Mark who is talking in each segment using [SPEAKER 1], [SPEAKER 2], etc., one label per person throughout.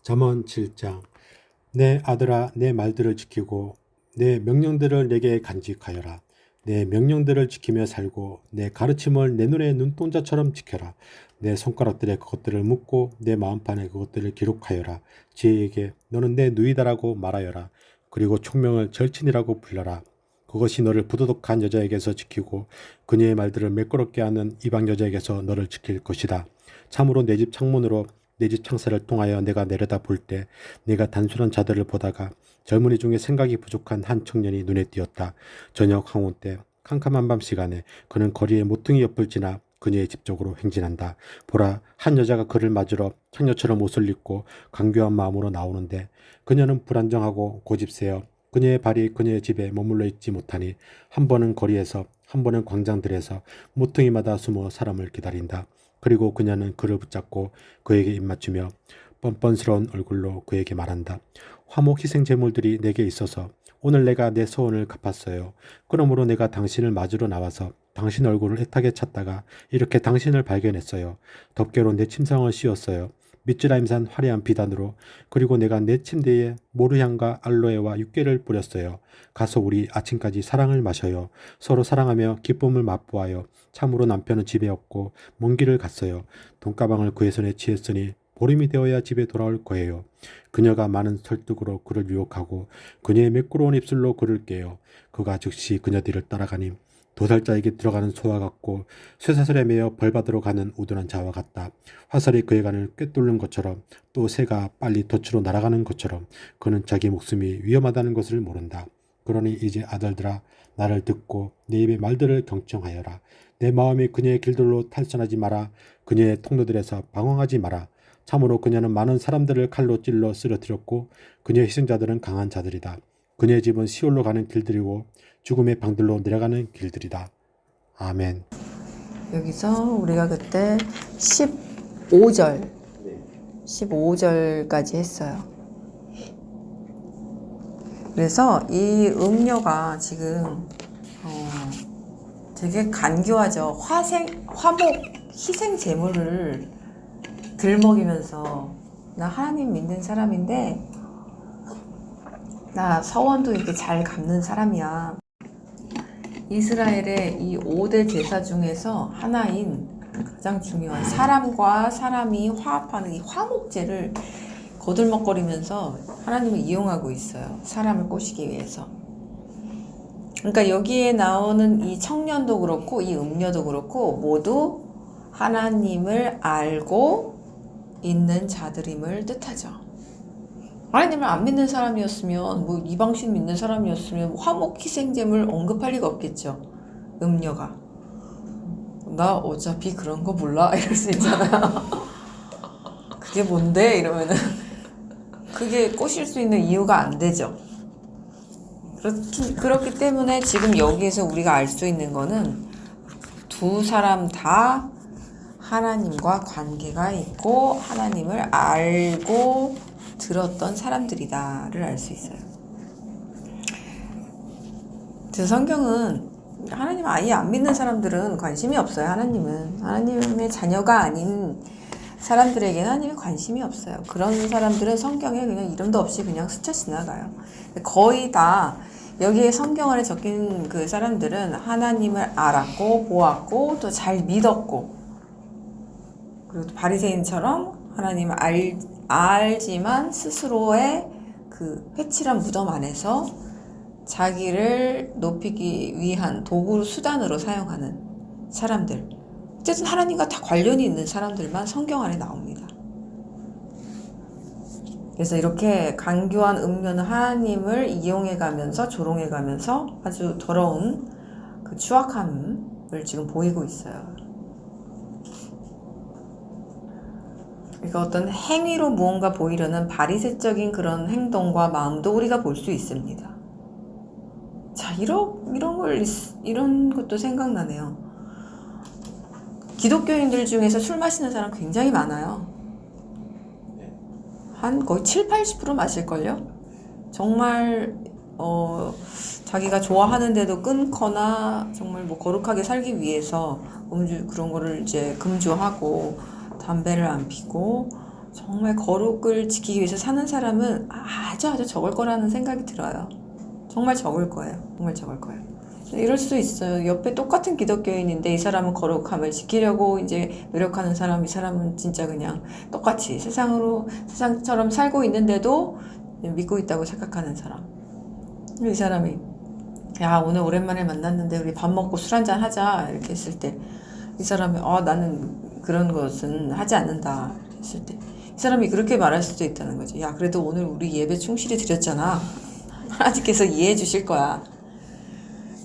[SPEAKER 1] 잠언 7장. 내 아들아, 내 말들을 지키고 내 명령들을 내게 간직하여라. 내 명령들을 지키며 살고 내 가르침을 내 눈의 눈동자처럼 지켜라. 내 손가락들에 그것들을 묻고 내 마음판에 그것들을 기록하여라. 지혜에게 너는 내 누이다라고 말하여라. 그리고 총명을 절친이라고 불러라. 그것이 너를 부도덕한 여자에게서 지키고 그녀의 말들을 매끄럽게 하는 이방 여자에게서 너를 지킬 것이다. 참으로 내 집 창문으로 내 집 창살을 통하여 내가 내려다 볼 때 내가 단순한 자들을 보다가 젊은이 중에 생각이 부족한 한 청년이 눈에 띄었다. 저녁 황혼 때 캄캄한 밤 시간에 그는 거리의 모퉁이 옆을 지나 그녀의 집 쪽으로 행진한다. 보라, 한 여자가 그를 맞으러 창녀처럼 옷을 입고 간교한 마음으로 나오는데 그녀는 불안정하고 고집세어 그녀의 발이 그녀의 집에 머물러 있지 못하니 한 번은 거리에서 한 번은 광장들에서 모퉁이마다 숨어 사람을 기다린다. 그리고 그녀는 그를 붙잡고 그에게 입맞추며 뻔뻔스러운 얼굴로 그에게 말한다. 화목 희생 제물들이 내게 있어서 오늘 내가 내 소원을 갚았어요. 그러므로 내가 당신을 맞으러 나와서 당신 얼굴을 애타게 찾다가 이렇게 당신을 발견했어요. 덮개로 내 침상을 씌웠어요. 미츠라임산 화려한 비단으로. 그리고 내가 내 침대에 모르향과 알로에와 육개를 뿌렸어요. 가서 우리 아침까지 사랑을 마셔요. 서로 사랑하며 기쁨을 맛보아요. 참으로 남편은 집에 없고 먼 길을 갔어요. 돈가방을 그의 손에 취했으니 보름이 되어야 집에 돌아올 거예요. 그녀가 많은 설득으로 그를 유혹하고 그녀의 매끄러운 입술로 그를 깨요. 그가 즉시 그녀 뒤를 따라가니 도살자에게 들어가는 소와 같고 쇠사슬에 매여 벌받으러 가는 우둔한 자와 같다. 화살이 그의 간을 꿰뚫는 것처럼 또 새가 빨리 덫으로 날아가는 것처럼 그는 자기 목숨이 위험하다는 것을 모른다. 그러니 이제 아들들아, 나를 듣고 내 입의 말들을 경청하여라. 내 마음이 그녀의 길들로 탈선하지 마라. 그녀의 통로들에서 방황하지 마라. 참으로 그녀는 많은 사람들을 칼로 찔러 쓰러뜨렸고 그녀의 희생자들은 강한 자들이다. 그녀의 집은 시올로 가는 길들이고 죽음의 방들로 내려가는 길들이다. 아멘.
[SPEAKER 2] 여기서 우리가 그때 15절까지 했어요. 그래서 이 음료가 지금 되게 간교하죠. 화목 희생 제물을 들먹이면서 나 하나님 믿는 사람인데 나 서원도 이렇게 잘 갚는 사람이야. 이스라엘의 이 5대 제사 중에서 하나인 가장 중요한 사람과 사람이 화합하는 이 화목제를 거들먹거리면서 하나님을 이용하고 있어요. 사람을 꼬시기 위해서. 그러니까 여기에 나오는 이 청년도 그렇고 이 음녀도 그렇고 모두 하나님을 알고 있는 자들임을 뜻하죠. 하나님을 안 믿는 사람이었으면 뭐 이방신 믿는 사람이었으면 화목 희생제물 언급할 리가 없겠죠. 음녀가 나 어차피 그런 거 몰라 이럴 수 있잖아요. 그게 뭔데 이러면은 그게 꼬실 수 있는 이유가 안 되죠. 그렇기 때문에 지금 여기에서 우리가 알 수 있는 거는 두 사람 다 하나님과 관계가 있고 하나님을 알고 들었던 사람들이다를 알 수 있어요. 그래서 성경은 하나님 아예 안 믿는 사람들은 관심이 없어요. 하나님의 자녀가 아닌 사람들에게는 하나님의 관심이 없어요. 그런 사람들은 성경에 그냥 이름도 없이 그냥 스쳐 지나가요. 거의 다 여기에 성경 안에 적힌 그 사람들은 하나님을 알았고 보았고 또 잘 믿었고 그리고 바리새인처럼 하나님을 알지만 스스로의 그 회칠한 무덤 안에서 자기를 높이기 위한 도구 수단으로 사용하는 사람들. 어쨌든 하나님과 다 관련이 있는 사람들만 성경 안에 나옵니다. 그래서 이렇게 간교한 음료는 하나님을 이용해가면서 조롱해가면서 아주 더러운 그 추악함을 지금 보이고 있어요. 그러니까 어떤 행위로 무언가 보이려는 바리새적인 그런 행동과 마음도 우리가 볼 수 있습니다. 자, 이런 것도 생각나네요. 기독교인들 중에서 술 마시는 사람 굉장히 많아요. 한 거의 70~80% 마실걸요? 정말 자기가 좋아하는데도 끊거나 정말 뭐 거룩하게 살기 위해서 그런 거를 이제 금주하고 담배를 안 피고 정말 거룩을 지키기 위해서 사는 사람은 아주 적을 거라는 생각이 들어요. 정말 적을 거예요. 정말 적을 거예요. 이럴 수 있어요. 옆에 똑같은 기독교인인데 이 사람은 거룩함을 지키려고 이제 노력하는 사람, 이 사람은 진짜 그냥 똑같이 세상처럼 살고 있는데도 믿고 있다고 생각하는 사람. 이 사람이 야, 오늘 오랜만에 만났는데 우리 밥 먹고 술 한잔 하자 이렇게 했을 때 이 사람이 나는 그런 것은 하지 않는다 했을 때 이 사람이 그렇게 말할 수도 있다는 거죠. 야, 그래도 오늘 우리 예배 충실히 드렸잖아. 하나님께서 이해해 주실 거야.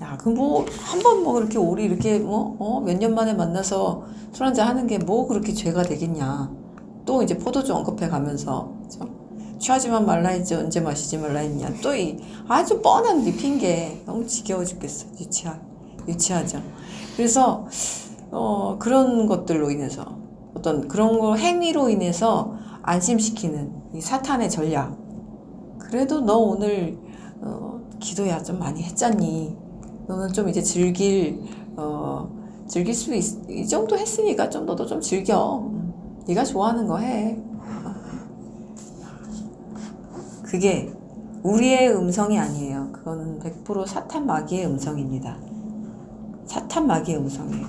[SPEAKER 2] 야, 그 뭐 한 번 뭐 그렇게 우리 이렇게 몇 년 만에 만나서 술 한잔 하는 게 뭐 그렇게 죄가 되겠냐. 또 이제 포도주 언급해 가면서 그렇죠? 취하지만 말라 했지 언제 마시지 말라 했냐. 또 이 아주 뻔한 네 핑계 너무 지겨워 죽겠어. 유치하죠. 그래서 그런 것들로 인해서 어떤 그런 거 행위로 인해서 안심시키는 이 사탄의 전략. 그래도 너 오늘 기도야 좀 많이 했잖니. 너는 좀 이제 즐길 수 이 정도 했으니까 좀 너도 좀 즐겨. 네가 좋아하는 거 해. 그게 우리의 음성이 아니에요. 그거는 100% 사탄 마귀의 음성입니다. 사탄 마귀의 음성이에요.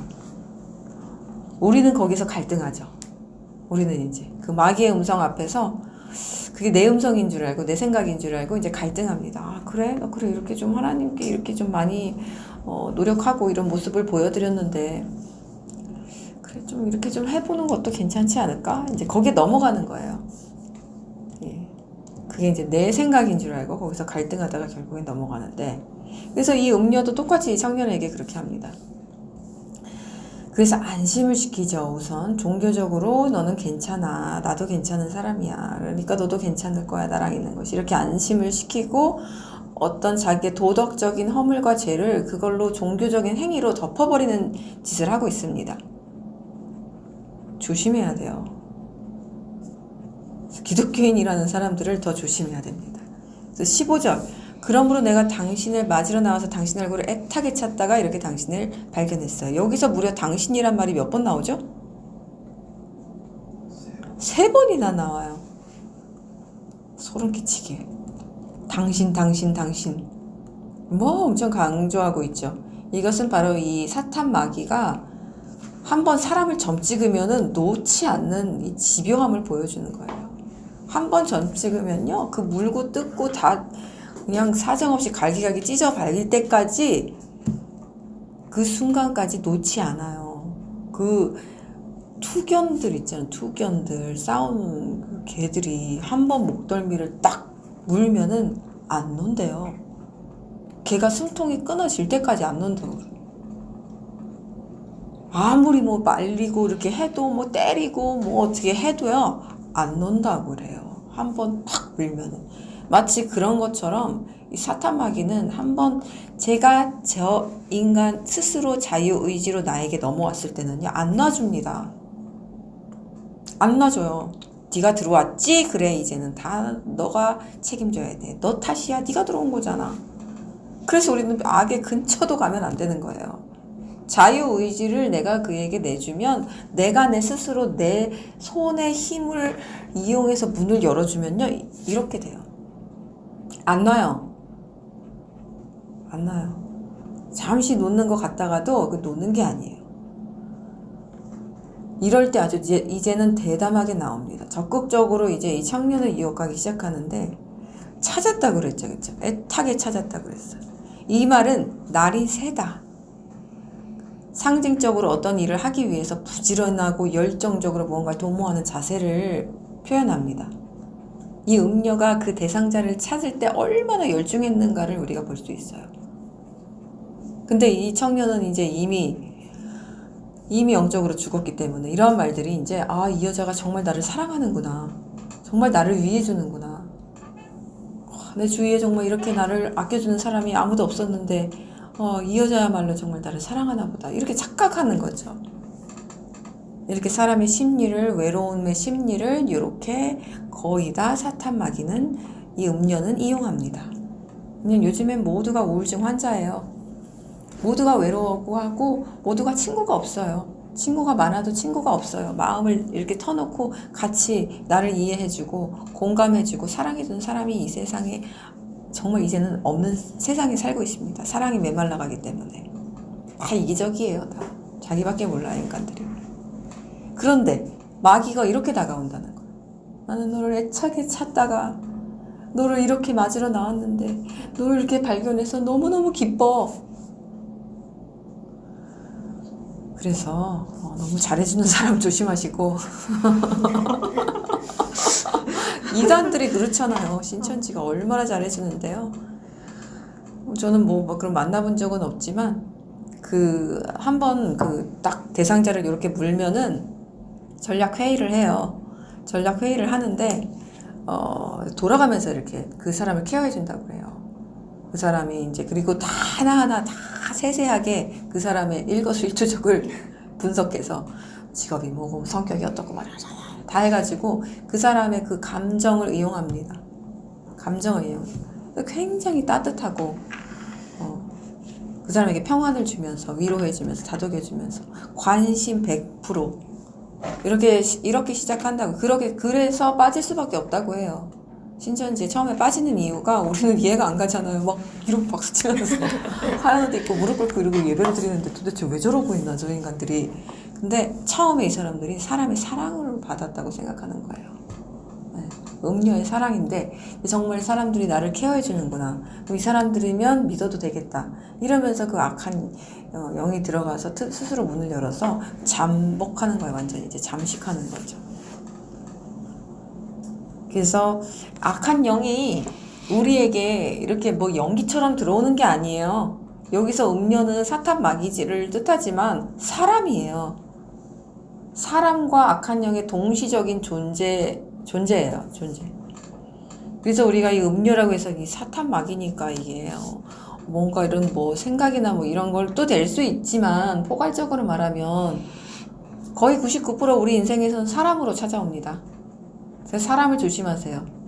[SPEAKER 2] 우리는 거기서 갈등하죠. 우리는 이제 그 마귀의 음성 앞에서 그게 내 음성인 줄 알고 내 생각인 줄 알고 이제 갈등합니다. 아, 그래? 너 그래 이렇게 좀 하나님께 이렇게 좀 많이 노력하고 이런 모습을 보여드렸는데 그래 좀 이렇게 좀 해보는 것도 괜찮지 않을까? 이제 거기에 넘어가는 거예요. 예. 그게 이제 내 생각인 줄 알고 거기서 갈등하다가 결국엔 넘어가는데 그래서 이 음녀도 똑같이 이 청년에게 그렇게 합니다. 그래서 안심을 시키죠. 우선 종교적으로 너는 괜찮아. 나도 괜찮은 사람이야. 그러니까 너도 괜찮을 거야. 나랑 있는 것이. 이렇게 안심을 시키고 어떤 자기의 도덕적인 허물과 죄를 그걸로 종교적인 행위로 덮어버리는 짓을 하고 있습니다. 조심해야 돼요. 기독교인이라는 사람들을 더 조심해야 됩니다. 그래서 15절 그러므로 내가 당신을 맞으러 나와서 당신 얼굴을 애타게 찾다가 이렇게 당신을 발견했어요. 여기서 무려 당신이란 말이 몇 번 나오죠? 3번이나 나와요. 소름 끼치게. 당신. 뭐 엄청 강조하고 있죠. 이것은 바로 이 사탄 마귀가 한번 사람을 점 찍으면은 놓지 않는 이 집요함을 보여주는 거예요. 한번 점 찍으면요. 그 물고 뜯고 다 그냥 사정없이 갈기갈기 찢어 발릴 때까지 그 순간까지 놓지 않아요. 그 투견들 있잖아요. 투견들 싸우는 그 개들이 한번 목덜미를 딱 물면은 안 논대요. 개가 숨통이 끊어질 때까지 안 논다고 그래요. 아무리 뭐 말리고 이렇게 해도 뭐 때리고 뭐 어떻게 해도요 안 논다고 그래요. 한번 팍 물면은. 마치 그런 것처럼 이 사탄 마귀는 한번 제가 저 인간 스스로 자유의지로 나에게 넘어왔을 때는요 안 놔줍니다. 안 놔줘요. 네가 들어왔지? 그래 이제는 다 너가 책임져야 돼. 너 탓이야. 네가 들어온 거잖아. 그래서 우리는 악의 근처도 가면 안 되는 거예요. 자유의지를 내가 그에게 내주면 내가 내 스스로 내 손의 힘을 이용해서 문을 열어주면요 이렇게 돼요. 안 놔요. 안 놔요. 잠시 놓는 것 같다가도 그 놓는 게 아니에요. 이럴 때 아주 이제는 대담하게 나옵니다. 적극적으로 이제 이 청년을 유혹하기 시작하는데 찾았다 그랬죠. 그렇죠? 애타게 찾았다 그랬어요. 이 말은 날이 새다. 상징적으로 어떤 일을 하기 위해서 부지런하고 열정적으로 무언가를 도모하는 자세를 표현합니다. 이 음녀가 그 대상자를 찾을 때 얼마나 열중했는가를 우리가 볼 수 있어요. 근데 이 청년은 이제 이미 영적으로 죽었기 때문에 이러한 말들이 이제 이 여자가 정말 나를 사랑하는구나. 정말 나를 위해주는구나. 내 주위에 정말 이렇게 나를 아껴주는 사람이 아무도 없었는데 이 여자야말로 정말 나를 사랑하나 보다. 이렇게 착각하는 거죠. 이렇게 사람의 심리를, 외로움의 심리를 이렇게 거의 다 사탄 마귀는 이 음녀는 이용합니다. 그냥 요즘엔 모두가 우울증 환자예요. 모두가 외로워하고 모두가 친구가 없어요. 친구가 많아도 친구가 없어요. 마음을 이렇게 터놓고 같이 나를 이해해주고 공감해주고 사랑해주는 사람이 이 세상에 정말 이제는 없는 세상에 살고 있습니다. 사랑이 메말라가기 때문에. 다 이기적이에요. 다. 자기밖에 몰라요, 인간들이. 그런데 마귀가 이렇게 다가온다는 거예요. 나는 너를 애착에 찾다가 너를 이렇게 맞으러 나왔는데 너를 이렇게 발견해서 너무너무 기뻐. 그래서 너무 잘해주는 사람 조심하시고 이단들이 그렇잖아요. 신천지가 얼마나 잘해주는데요. 저는 뭐 그런 만나본 적은 없지만 한번 딱 대상자를 이렇게 물면은 전략 회의를 해요. 전략 회의를 하는데 돌아가면서 이렇게 그 사람을 케어해 준다고 그래요. 그 사람이 이제 그리고 다 하나하나 다 세세하게 그 사람의 일거수일투족을 분석해서 직업이 뭐고 성격이 어떻고 말이야 다 해가지고 그 사람의 그 감정을 이용합니다. 감정을 이용해요. 굉장히 따뜻하고 그 사람에게 평안을 주면서 위로해주면서 다독여주면서 관심 100% 이렇게 시작한다고. 그래서 빠질 수밖에 없다고 해요. 신천지에 처음에 빠지는 이유가 우리는 이해가 안 가잖아요. 막 이러고 박수 치면서 하얀 옷 입고 무릎 꿇고 이러고 예배를 드리는데 도대체 왜 저러고 있나 저 인간들이. 근데 처음에 이 사람들이 사람의 사랑을 받았다고 생각하는 거예요. 네. 음료의 사랑인데 정말 사람들이 나를 케어해 주는구나. 그럼 이 사람들이면 믿어도 되겠다. 이러면서 그 악한 영이 들어가서 스스로 문을 열어서 잠복하는 거예요. 완전히 이제 잠식하는 거죠. 그래서 악한 영이 우리에게 이렇게 뭐 연기처럼 들어오는 게 아니에요. 여기서 음료는 사탄 마귀를 뜻하지만 사람이에요. 사람과 악한 영의 동시적인 존재예요. 존재. 그래서 우리가 이 음료라고 해서 이 사탄 마귀니까 이게 뭔가 이런 뭐 생각이나 뭐 이런 걸 또 될 수 있지만 포괄적으로 말하면 거의 99% 우리 인생에서는 사람으로 찾아옵니다. 그래서 사람을 조심하세요.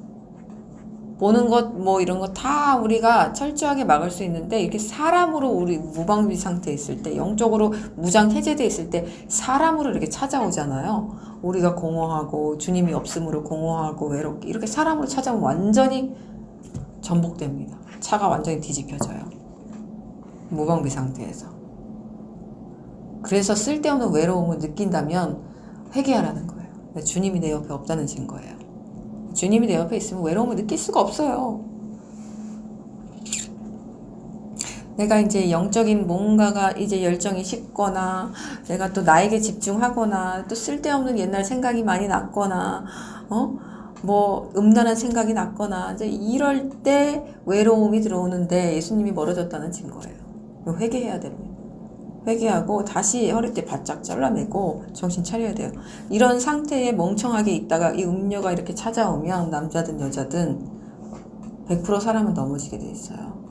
[SPEAKER 2] 보는 것 뭐 이런 거 다 우리가 철저하게 막을 수 있는데 이렇게 사람으로 우리 무방비 상태에 있을 때 영적으로 무장 해제되어 있을 때 사람으로 이렇게 찾아오잖아요. 우리가 공허하고 주님이 없음으로 공허하고 외롭게 이렇게 사람으로 찾아오면 완전히 전복됩니다. 차가 완전히 뒤집혀져요. 무방비 상태에서. 그래서 쓸데없는 외로움을 느낀다면 회개하라는 거예요. 주님이 내 옆에 없다는 증거예요. 주님이 내 옆에 있으면 외로움을 느낄 수가 없어요. 내가 이제 영적인 뭔가가 이제 열정이 식거나 내가 또 나에게 집중하거나 또 쓸데없는 옛날 생각이 많이 났거나 뭐 음란한 생각이 났거나 이제 이럴 때 외로움이 들어오는데 예수님이 멀어졌다는 증거예요. 회개해야 됩니다. 회개하고 다시 허리띠 바짝 잘라내고 정신 차려야 돼요. 이런 상태에 멍청하게 있다가 이 음료가 이렇게 찾아오면 남자든 여자든 100% 사람은 넘어지게 돼 있어요.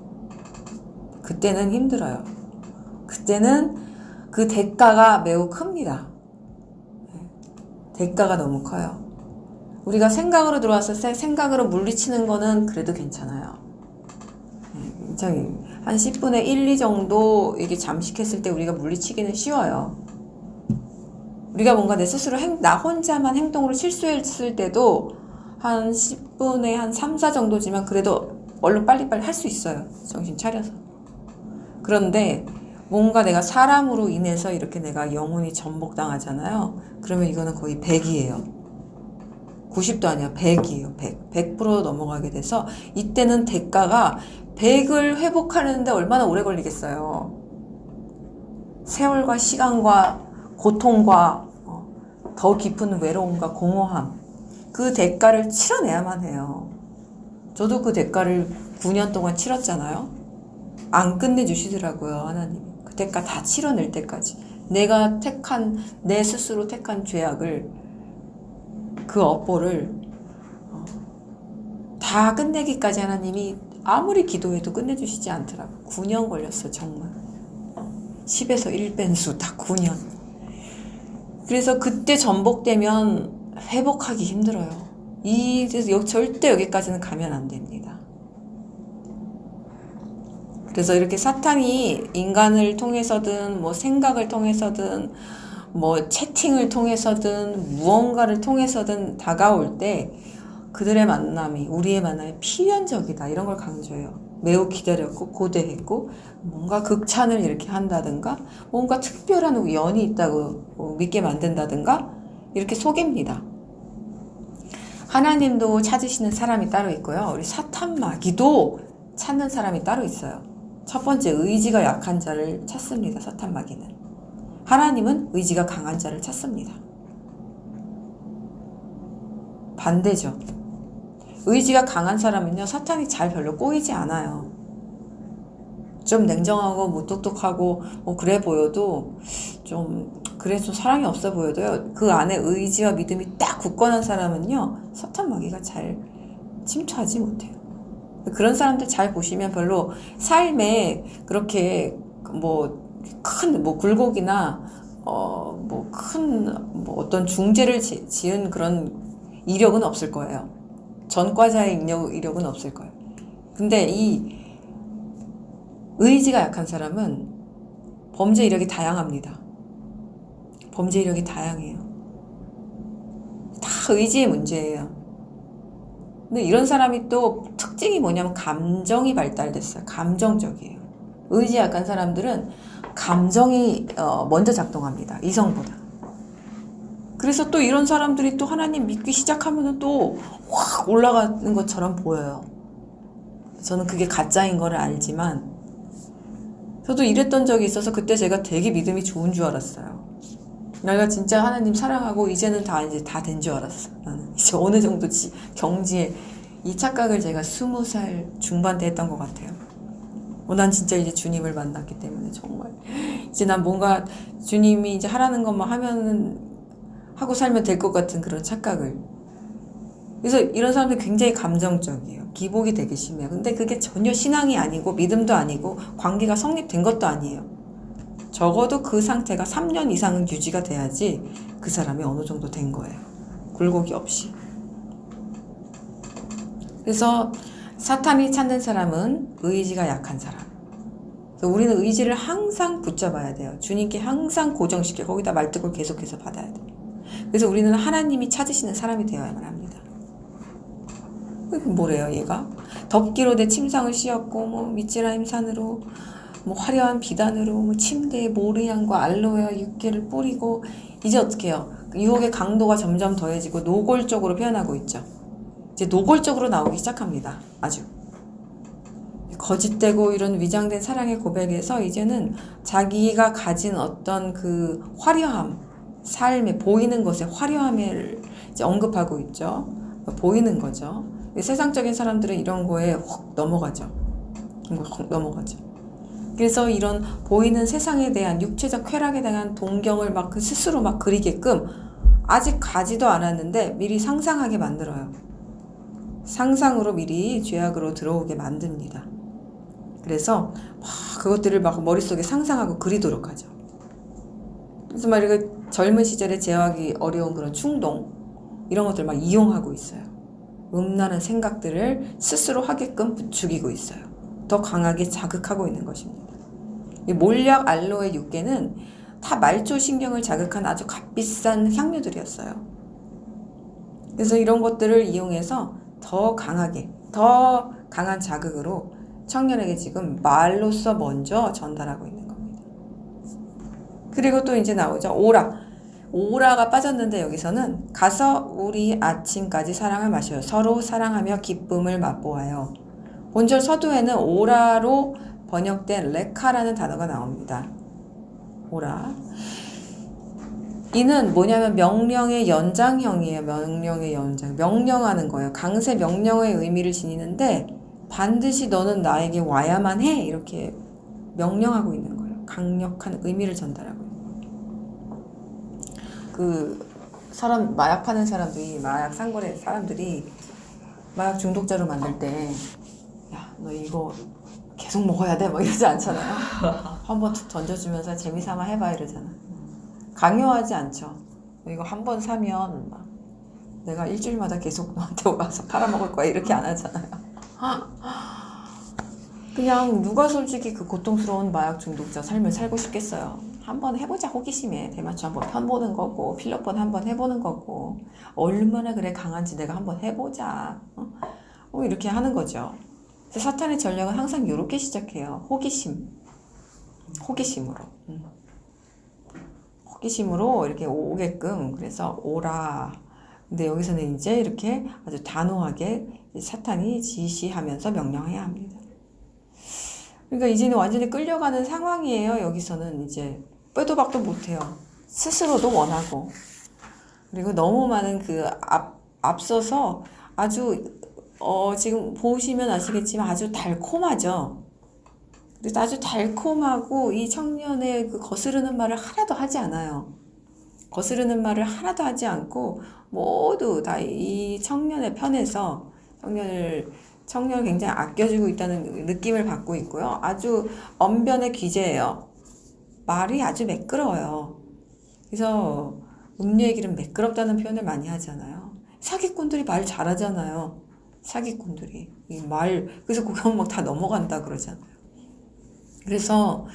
[SPEAKER 2] 그때는 힘들어요. 그때는 그 대가가 매우 큽니다. 대가가 너무 커요. 우리가 생각으로 들어왔을 때 생각으로 물리치는 거는 그래도 괜찮아요. 굉장히 한 10분의 1, 2 정도 이게 잠식했을 때 우리가 물리치기는 쉬워요. 우리가 뭔가 내 스스로 나 혼자만 행동으로 실수했을 때도 한 10분의 한 3, 4 정도지만 그래도 얼른 빨리빨리 할 수 있어요. 정신 차려서. 그런데 뭔가 내가 사람으로 인해서 이렇게 내가 영혼이 전복당하잖아요. 그러면 이거는 거의 100이에요. 90도 아니야. 100이에요. 100% 넘어가게 돼서 이때는 대가가 100을 회복하는데 얼마나 오래 걸리겠어요. 세월과 시간과 고통과 더 깊은 외로움과 공허함 그 대가를 치러내야만 해요. 저도 그 대가를 9년 동안 치렀잖아요. 안 끝내주시더라고요. 하나님이. 그 대가 다 치러낼 때까지 내가 내 스스로 택한 죄악을 그 업보를 다 끝내기까지 하나님이 아무리 기도해도 끝내주시지 않더라고요. 9년 걸렸어 정말. 10에서 1변수 딱 9년. 그래서 그때 전복되면 회복하기 힘들어요. 절대 여기까지는 가면 안 됩니다. 그래서 이렇게 사탄이 인간을 통해서든 뭐 생각을 통해서든 뭐 채팅을 통해서든 무언가를 통해서든 다가올 때 그들의 만남이 우리의 만남이 필연적이다 이런 걸 강조해요. 매우 기다렸고 고대했고 뭔가 극찬을 이렇게 한다든가 뭔가 특별한 우연이 있다고 믿게 만든다든가 이렇게 속입니다. 하나님도 찾으시는 사람이 따로 있고요. 우리 사탄 마귀도 찾는 사람이 따로 있어요. 첫 번째, 의지가 약한 자를 찾습니다. 사탄 마귀는. 하나님은 의지가 강한 자를 찾습니다. 반대죠. 의지가 강한 사람은요, 사탄이 잘 별로 꼬이지 않아요. 좀 냉정하고 무뚝뚝하고 뭐 그래 보여도 좀 사랑이 없어 보여도요, 그 안에 의지와 믿음이 딱 굳건한 사람은요, 사탄 마귀가 잘 침투하지 못해요. 그런 사람들 잘 보시면 별로 삶에 그렇게 큰 굴곡이나 어떤 중죄를 지은 그런 이력은 없을 거예요. 전과자의 이력은 없을 거예요. 근데 이 의지가 약한 사람은 범죄 이력이 다양합니다. 범죄 이력이 다양해요. 다 의지의 문제예요. 근데 이런 사람이 또 특징이 뭐냐면 감정이 발달됐어요. 감정적이에요. 의지 약한 사람들은 감정이 먼저 작동합니다. 이성보다. 그래서 또 이런 사람들이 또 하나님 믿기 시작하면 또 확 올라가는 것처럼 보여요. 저는 그게 가짜인 걸 알지만 저도 이랬던 적이 있어서 그때 제가 되게 믿음이 좋은 줄 알았어요. 내가 진짜 하나님 사랑하고 이제는 다 된 줄 알았어. 나는 이제 어느 정도 경지에 이 착각을 제가 20살 중반 때 했던 것 같아요. 난 진짜 이제 주님을 만났기 때문에 정말 이제 난 뭔가 주님이 이제 하라는 것만 하고 살면 될 것 같은 그런 착각을. 그래서 이런 사람들 굉장히 감정적이에요. 기복이 되게 심해요. 근데 그게 전혀 신앙이 아니고 믿음도 아니고 관계가 성립된 것도 아니에요. 적어도 그 상태가 3년 이상은 유지가 돼야지 그 사람이 어느 정도 된 거예요. 굴곡이 없이. 그래서 사탄이 찾는 사람은 의지가 약한 사람. 그래서 우리는 의지를 항상 붙잡아야 돼요. 주님께 항상 고정시켜 거기다 말뚝을 계속해서 받아야 돼요. 그래서 우리는 하나님이 찾으시는 사람이 되어야만 합니다. 뭐래요 얘가? 덮기로 내 침상을 씌웠고 미츠라임 산으로 화려한 비단으로 침대에 모르향과 알로에와 육개를 뿌리고 이제 어떻게 해요? 유혹의 강도가 점점 더해지고 노골적으로 표현하고 있죠. 이제 노골적으로 나오기 시작합니다. 아주 거짓되고 이런 위장된 사랑의 고백에서 이제는 자기가 가진 어떤 그 화려함, 삶에 보이는 것의 화려함을 이제 언급하고 있죠. 보이는 거죠. 세상적인 사람들은 이런 거에 확 넘어가죠. 그래서 이런 보이는 세상에 대한 육체적 쾌락에 대한 동경을 스스로 그리게끔 아직 가지도 않았는데 미리 상상하게 만들어요. 상상으로 미리 죄악으로 들어오게 만듭니다. 그래서 그것들을 머릿속에 상상하고 그리도록 하죠. 그래서 젊은 시절에 제어하기 어려운 그런 충동 이런 것들 이용하고 있어요. 음란한 생각들을 스스로 하게끔 부추기고 있어요. 더 강하게 자극하고 있는 것입니다. 이 몰약, 알로에, 육개는 다 말초 신경을 자극한 아주 값비싼 향료들이었어요. 그래서 이런 것들을 이용해서 더 강한 자극으로 청년에게 지금 말로써 먼저 전달하고 있는 겁니다. 그리고 또 이제 나오죠. 오라가 빠졌는데 여기서는 가서 우리 아침까지 사랑을 마셔요. 서로 사랑하며 기쁨을 맛보아요. 본절 서두에는 오라로 번역된 레카라는 단어가 나옵니다. 오라. 이는 뭐냐면 명령의 연장형이에요. 명령의 연장. 명령하는 거예요. 강세 명령의 의미를 지니는데 반드시 너는 나에게 와야만 해. 이렇게 명령하고 있는 거예요. 강력한 의미를 전달하고 있는 거예요. 마약 파는 사람들이, 마약 상거래 사람들이 마약 중독자로 만들 때 야, 너 이거 계속 먹어야 돼? 이러지 않잖아요. 한번 툭 던져주면서 재미삼아 해봐 이러잖아. 강요하지 않죠. 이거 한 번 사면 내가 일주일마다 계속 너한테 와서 팔아먹을 거야 이렇게 안 하잖아요. 그냥 누가 솔직히 그 고통스러운 마약 중독자 삶을 살고 싶겠어요. 한번 해보자. 호기심에 대마초 한번 편보는 거고 필로폰 한번 해보는 거고 얼마나 그래 강한지 내가 한번 해보자. 이렇게 하는 거죠. 그래서 사탄의 전략은 항상 이렇게 시작해요. 호기심으로. 호기심으로 이렇게 오게끔. 그래서 오라. 근데 여기서는 이제 이렇게 아주 단호하게 사탄이 지시하면서 명령해야 합니다. 그러니까 이제는 완전히 끌려가는 상황이에요. 여기서는 이제 빼도 박도 못해요. 스스로도 원하고. 그리고 너무 많은 앞서서 아주 지금 보시면 아시겠지만 아주 달콤하죠. 그래서 아주 달콤하고 이 청년의 그 거스르는 말을 하나도 하지 않아요. 거스르는 말을 하나도 하지 않고 모두 다 이 청년의 편에서 청년을 굉장히 아껴주고 있다는 느낌을 받고 있고요. 아주 언변의 귀재예요. 말이 아주 매끄러워요. 그래서 음료 얘기는 매끄럽다는 표현을 많이 하잖아요. 사기꾼들이 말 잘하잖아요. 사기꾼들이 그래서 그거 막 다 넘어간다 그러잖아요. 그래서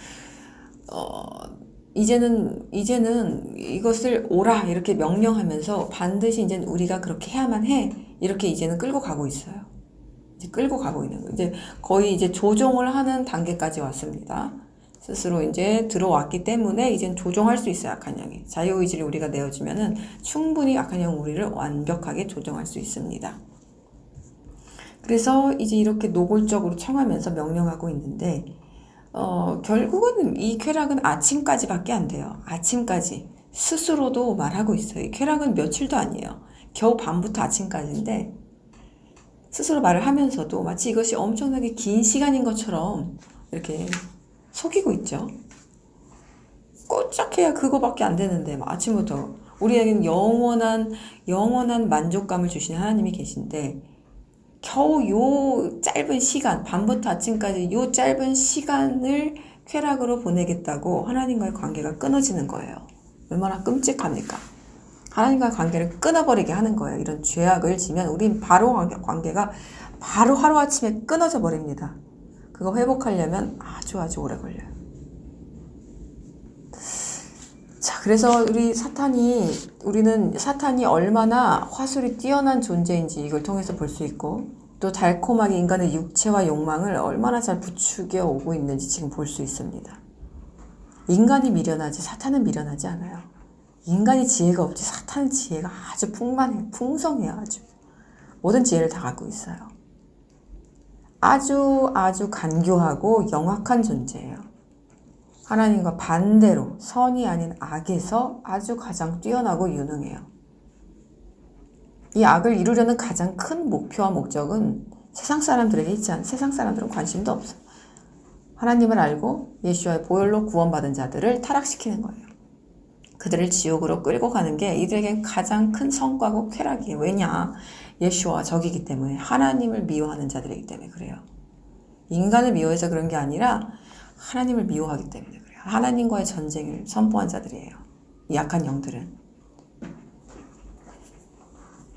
[SPEAKER 2] 이제는 이것을 오라 이렇게 명령하면서 반드시 이제는 우리가 그렇게 해야만 해 이렇게 이제는 끌고 가고 있어요. 이제 끌고 가고 있는 거예요. 이제 거의 이제 조종을 하는 단계까지 왔습니다. 스스로 이제 들어왔기 때문에 이젠 조종할 수 있어요. 악한 영이 자유의지를 우리가 내어주면은 충분히 악한 영 우리를 완벽하게 조종할 수 있습니다. 그래서 이제 이렇게 노골적으로 청하면서 명령하고 있는데 결국은 이 쾌락은 아침까지밖에 안 돼요. 아침까지 스스로도 말하고 있어요. 이 쾌락은 며칠도 아니에요. 겨우 밤부터 아침까지인데 스스로 말을 하면서도 마치 이것이 엄청나게 긴 시간인 것처럼 이렇게 속이고 있죠. 꼬짝해야 그거밖에 안 되는데 아침부터 우리에게는 영원한 만족감을 주시는 하나님이 계신데 겨우 요 짧은 시간, 밤부터 아침까지 요 짧은 시간을 쾌락으로 보내겠다고 하나님과의 관계가 끊어지는 거예요. 얼마나 끔찍합니까? 하나님과의 관계를 끊어버리게 하는 거예요. 이런 죄악을 지면 우린 바로 관계가 바로 하루아침에 끊어져 버립니다. 그거 회복하려면 아주 오래 걸려요. 자, 그래서 우리는 사탄이 얼마나 화술이 뛰어난 존재인지 이걸 통해서 볼 수 있고 또 달콤하게 인간의 육체와 욕망을 얼마나 잘 부추겨 오고 있는지 지금 볼 수 있습니다. 인간이 미련하지 사탄은 미련하지 않아요. 인간이 지혜가 없지 사탄은 지혜가 아주 풍만해요. 풍성해요. 아주 모든 지혜를 다 갖고 있어요. 아주 간교하고 영악한 존재예요. 하나님과 반대로 선이 아닌 악에서 아주 가장 뛰어나고 유능해요. 이 악을 이루려는 가장 큰 목표와 목적은 세상 사람들에게 있지 않아요. 세상 사람들은 관심도 없어요. 하나님을 알고 예수와의 보혈로 구원받은 자들을 타락시키는 거예요. 그들을 지옥으로 끌고 가는 게 이들에겐 가장 큰 성과고 쾌락이에요. 왜냐? 예수와 적이기 때문에 하나님을 미워하는 자들이기 때문에 그래요. 인간을 미워해서 그런 게 아니라 하나님을 미워하기 때문에 그래요. 하나님과의 전쟁을 선포한 자들이에요. 이 약한 영들은.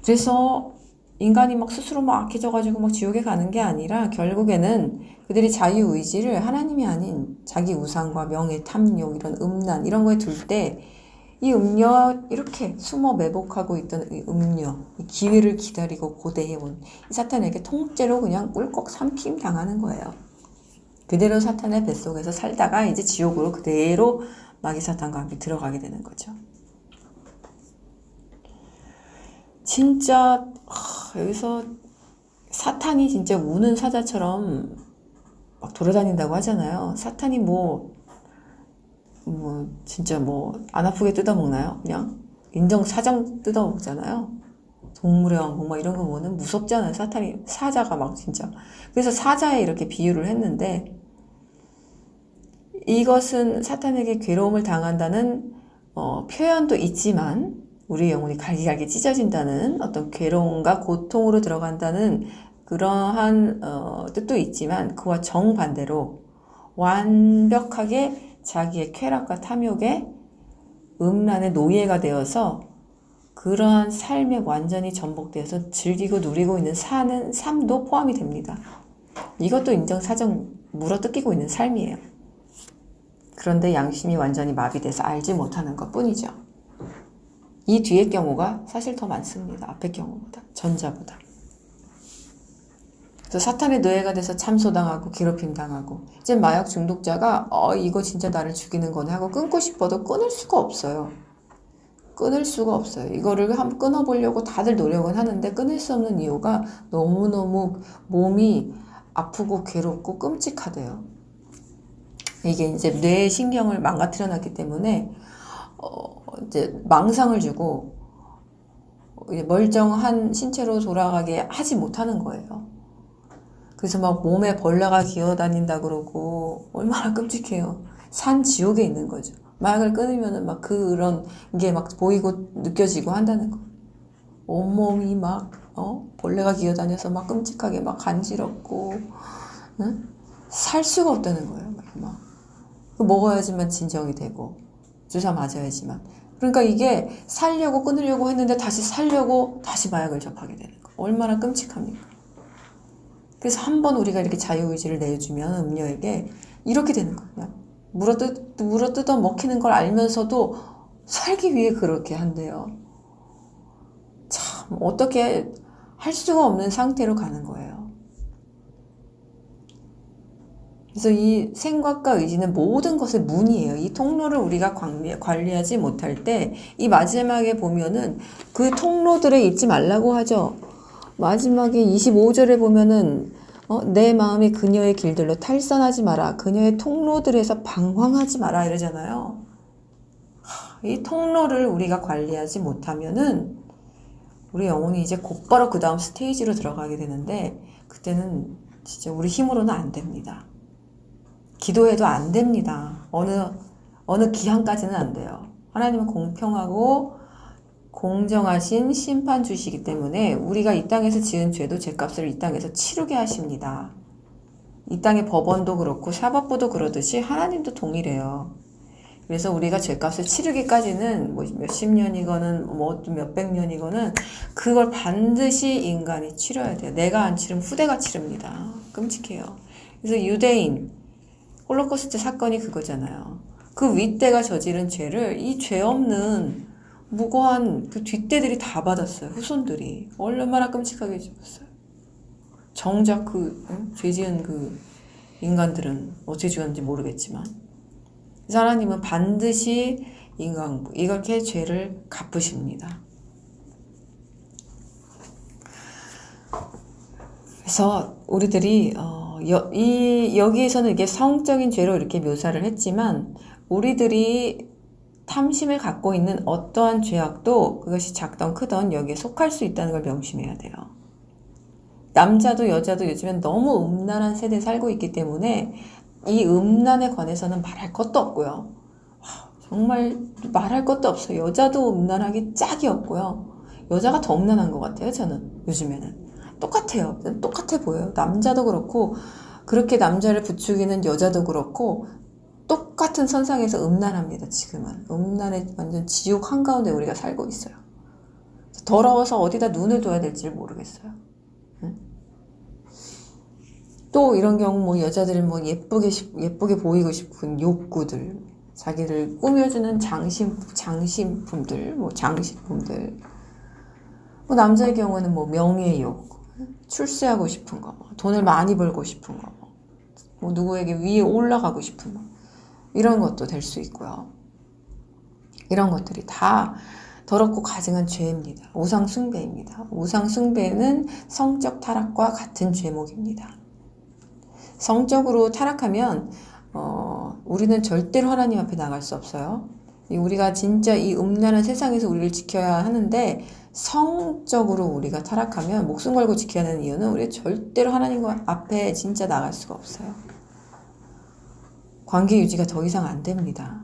[SPEAKER 2] 그래서 인간이 막 스스로 막 악해져가지고 막 지옥에 가는 게 아니라 결국에는 그들이 자유의지를 하나님이 아닌 자기 우상과 명예, 탐욕, 이런 음란 이런 거에 둘 때 이 음녀 이렇게 숨어 매복하고 있던 이 음녀 이 기회를 기다리고 고대해온 이 사탄에게 통째로 그냥 꿀꺽 삼킴 당하는 거예요. 그대로 사탄의 뱃속에서 살다가 이제 지옥으로 그대로 마귀 사탄과 함께 들어가게 되는 거죠. 진짜 여기서 사탄이 진짜 우는 사자처럼 막 돌아다닌다고 하잖아요. 사탄이 진짜 안 아프게 뜯어먹나요? 그냥 인정사정 뜯어먹잖아요. 동물의 왕국 막 이런 거 보면 무섭지 않아요? 사자가 막 진짜. 그래서 사자에 이렇게 비유를 했는데 이것은 사탄에게 괴로움을 당한다는 표현도 있지만 우리의 영혼이 갈기갈기 찢어진다는 어떤 괴로움과 고통으로 들어간다는 그러한 뜻도 있지만 그와 정반대로 완벽하게 자기의 쾌락과 탐욕에 음란의 노예가 되어서 그러한 삶에 완전히 전복되어서 즐기고 누리고 있는 사는 삶도 포함이 됩니다. 이것도 인정사정 물어뜯기고 있는 삶이에요. 그런데 양심이 완전히 마비돼서 알지 못하는 것 뿐이죠. 이 뒤의 경우가 사실 더 많습니다. 앞의 경우보다, 전자보다. 그래서 사탄의 노예가 돼서 참소당하고 괴롭힘 당하고, 이제 마약 중독자가 이거 진짜 나를 죽이는 거네 하고 끊고 싶어도 끊을 수가 없어요. 끊을 수가 없어요. 이거를 한번 끊어보려고 다들 노력은 하는데 끊을 수 없는 이유가 너무너무 몸이 아프고 괴롭고 끔찍하대요. 이게 이제 뇌의 신경을 망가뜨려 놨기 때문에 이제 망상을 주고 멀쩡한 신체로 돌아가게 하지 못하는 거예요. 그래서 막 몸에 벌레가 기어다닌다 그러고 얼마나 끔찍해요. 산 지옥에 있는 거죠. 마약을 끊으면은 막 그런 게 막 보이고 느껴지고 한다는 거. 온몸이 막 벌레가 기어다녀서 막 끔찍하게 막 간지럽고, 응? 살 수가 없다는 거예요. 막 먹어야지만 진정이 되고 주사 맞아야지만. 그러니까 이게 살려고 끊으려고 했는데 다시 살려고 다시 마약을 접하게 되는 거. 얼마나 끔찍합니까? 그래서 한번 우리가 이렇게 자유의지를 내주면 음료에게 이렇게 되는 거예요. 물어뜯어 먹히는 걸 알면서도 살기 위해 그렇게 한대요. 참 어떻게 할 수가 없는 상태로 가는 거예요. 그래서 이 생각과 의지는 모든 것의 문이에요. 이 통로를 우리가 관리하지 못할 때 이 마지막에 보면은 그 통로들에 잊지 말라고 하죠. 마지막에 25절에 보면은 내 마음이 그녀의 길들로 탈선하지 마라. 그녀의 통로들에서 방황하지 마라 이러잖아요. 이 통로를 우리가 관리하지 못하면은 우리 영혼이 이제 곧바로 그 다음 스테이지로 들어가게 되는데 그때는 진짜 우리 힘으로는 안 됩니다. 기도해도 안 됩니다. 어느 기한까지는 안 돼요. 하나님은 공평하고 공정하신 심판주시기 때문에 우리가 이 땅에서 지은 죄도 죄값을 이 땅에서 치르게 하십니다. 이 땅의 법원도 그렇고 사법부도 그러듯이 하나님도 동일해요. 그래서 우리가 죄값을 치르기까지는 뭐 몇십 년이거는 뭐 몇백 년이거는 그걸 반드시 인간이 치러야 돼요. 내가 안 치르면 후대가 치릅니다. 끔찍해요. 그래서 유대인 홀로코스트 사건이 그거잖아요. 그 윗대가 저지른 죄를 이 죄 없는 무고한 그 뒷대들이 다 받았어요. 후손들이. 얼마나 끔찍하게 죽었어요. 정작 죄 지은 그 인간들은 어떻게 죽었는지 모르겠지만 하나님은 반드시 인간부 이렇게 죄를 갚으십니다. 그래서 우리들이 여기에서는 이게 성적인 죄로 이렇게 묘사를 했지만 우리들이 탐심을 갖고 있는 어떠한 죄악도 그것이 작던 크던 여기에 속할 수 있다는 걸 명심해야 돼요. 남자도 여자도 요즘엔 너무 음란한 세대에 살고 있기 때문에 이 음란에 관해서는 말할 것도 없고요. 정말 말할 것도 없어요. 여자도 음란하기 짝이 없고요. 여자가 더 음란한 것 같아요. 저는 요즘에는. 똑같아요. 똑같아 보여요. 남자도 그렇고 그렇게 남자를 부추기는 여자도 그렇고 똑같은 선상에서 음란합니다. 지금은. 음란의 완전 지옥 한가운데 우리가 살고 있어요. 더러워서 어디다 눈을 둬야 될지 모르겠어요. 응? 또 이런 경우 뭐 여자들은 뭐 예쁘게 보이고 싶은 욕구들, 자기를 꾸며주는 장신품들, 뭐 장식품들. 뭐 남자의 경우는 뭐 명예욕, 출세하고 싶은 거, 돈을 많이 벌고 싶은 거, 뭐 누구에게 위에 올라가고 싶은 거. 이런 것도 될 수 있고요. 이런 것들이 다 더럽고 가증한 죄입니다. 우상숭배입니다. 우상숭배는 성적 타락과 같은 죄목입니다. 성적으로 타락하면 우리는 절대로 하나님 앞에 나갈 수 없어요. 우리가 진짜 이 음란한 세상에서 우리를 지켜야 하는데 성적으로 우리가 타락하면 목숨 걸고 지켜야 하는 이유는 우리가 절대로 하나님 앞에 진짜 나갈 수가 없어요. 관계 유지가 더 이상 안 됩니다.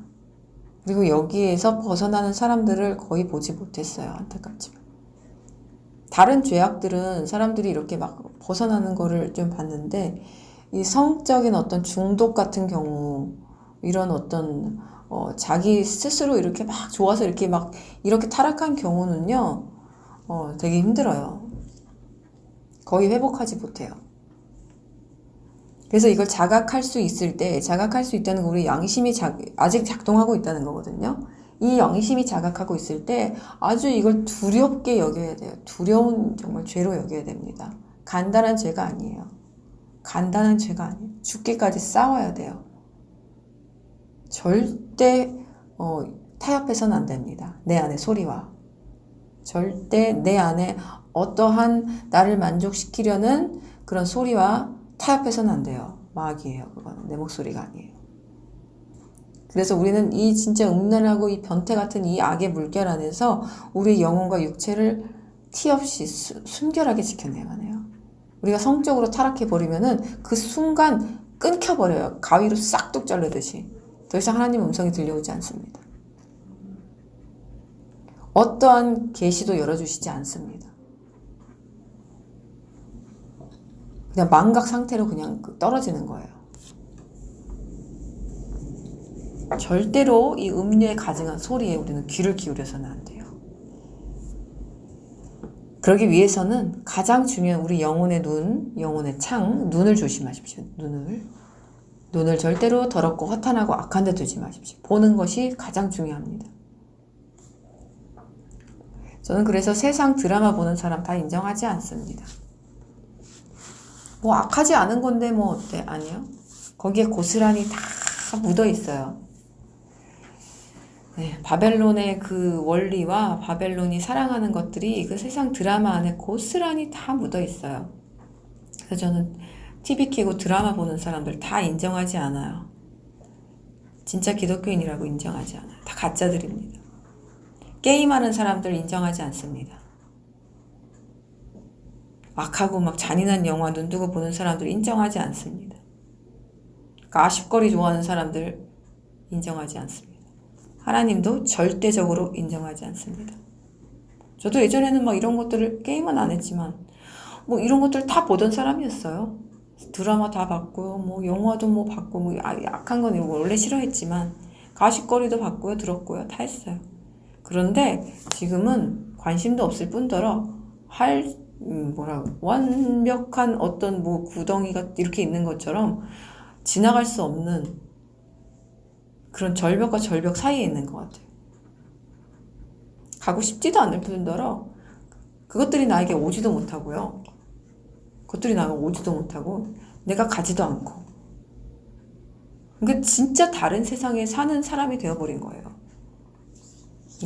[SPEAKER 2] 그리고 여기에서 벗어나는 사람들을 거의 보지 못했어요. 안타깝지만. 다른 죄악들은 사람들이 이렇게 막 벗어나는 거를 좀 봤는데 이 성적인 어떤 중독 같은 경우 이런 어떤 자기 스스로 이렇게 막 좋아서 이렇게 타락한 경우는요 되게 힘들어요. 거의 회복하지 못해요. 그래서 이걸 자각할 수 있을 때, 자각할 수 있다는 건 우리 양심이 아직 작동하고 있다는 거거든요. 이 양심이 자각하고 있을 때 아주 이걸 두렵게 여겨야 돼요. 두려운 정말 죄로 여겨야 됩니다. 간단한 죄가 아니에요. 간단한 죄가 아니에요. 죽기까지 싸워야 돼요. 절대 타협해서는 안 됩니다. 내 안의 소리와. 절대 내 안에 어떠한 나를 만족시키려는 그런 소리와 타협해서는 안 돼요. 마귀예요. 그거는 내 목소리가 아니에요. 그래서 우리는 이 진짜 음란하고 이 변태 같은 이 악의 물결 안에서 우리 영혼과 육체를 티 없이 순결하게 지켜내야만 해요. 우리가 성적으로 타락해버리면은 그 순간 끊겨버려요. 가위로 싹둑 자르듯이. 더 이상 하나님의 음성이 들려오지 않습니다. 어떠한 계시도 열어주시지 않습니다. 그냥 망각 상태로 그냥 떨어지는 거예요. 절대로 이 음녀의 가증한 소리에 우리는 귀를 기울여서는 안 돼요. 그러기 위해서는 가장 중요한 우리 영혼의 눈, 영혼의 창, 눈을 조심하십시오. 눈을 절대로 더럽고 허탄하고 악한 데 두지 마십시오. 보는 것이 가장 중요합니다. 저는 그래서 세상 드라마 보는 사람 다 인정하지 않습니다. 뭐 악하지 않은 건데 뭐 어때? 아니요. 거기에 고스란히 다 묻어 있어요. 네, 바벨론의 그 원리와 바벨론이 사랑하는 것들이 그 세상 드라마 안에 고스란히 다 묻어 있어요. 그래서 저는 TV 켜고 드라마 보는 사람들 다 인정하지 않아요. 진짜 기독교인이라고 인정하지 않아요. 다 가짜들입니다. 게임하는 사람들 인정하지 않습니다. 악하고 막 잔인한 영화 눈 두고 보는 사람들 인정하지 않습니다. 아쉽거리 좋아하는 사람들 인정하지 않습니다. 하나님도 절대적으로 인정하지 않습니다. 저도 예전에는 막 이런 것들을 게임은 안 했지만 뭐 이런 것들 다 보던 사람이었어요. 드라마 다 봤고요. 뭐 영화도 뭐 봤고 뭐 악한 건 이거 원래 싫어했지만 가십거리도 봤고요. 들었고요. 다 했어요. 그런데 지금은 관심도 없을 뿐더러 완벽한 어떤 뭐 구덩이가 이렇게 있는 것처럼 지나갈 수 없는 그런 절벽과 절벽 사이에 있는 것 같아요. 가고 싶지도 않을 뿐더러 그것들이 나에게 오지도 못하고요. 그것들이 나에게 오지도 못하고 내가 가지도 않고 그러니까 진짜 다른 세상에 사는 사람이 되어버린 거예요.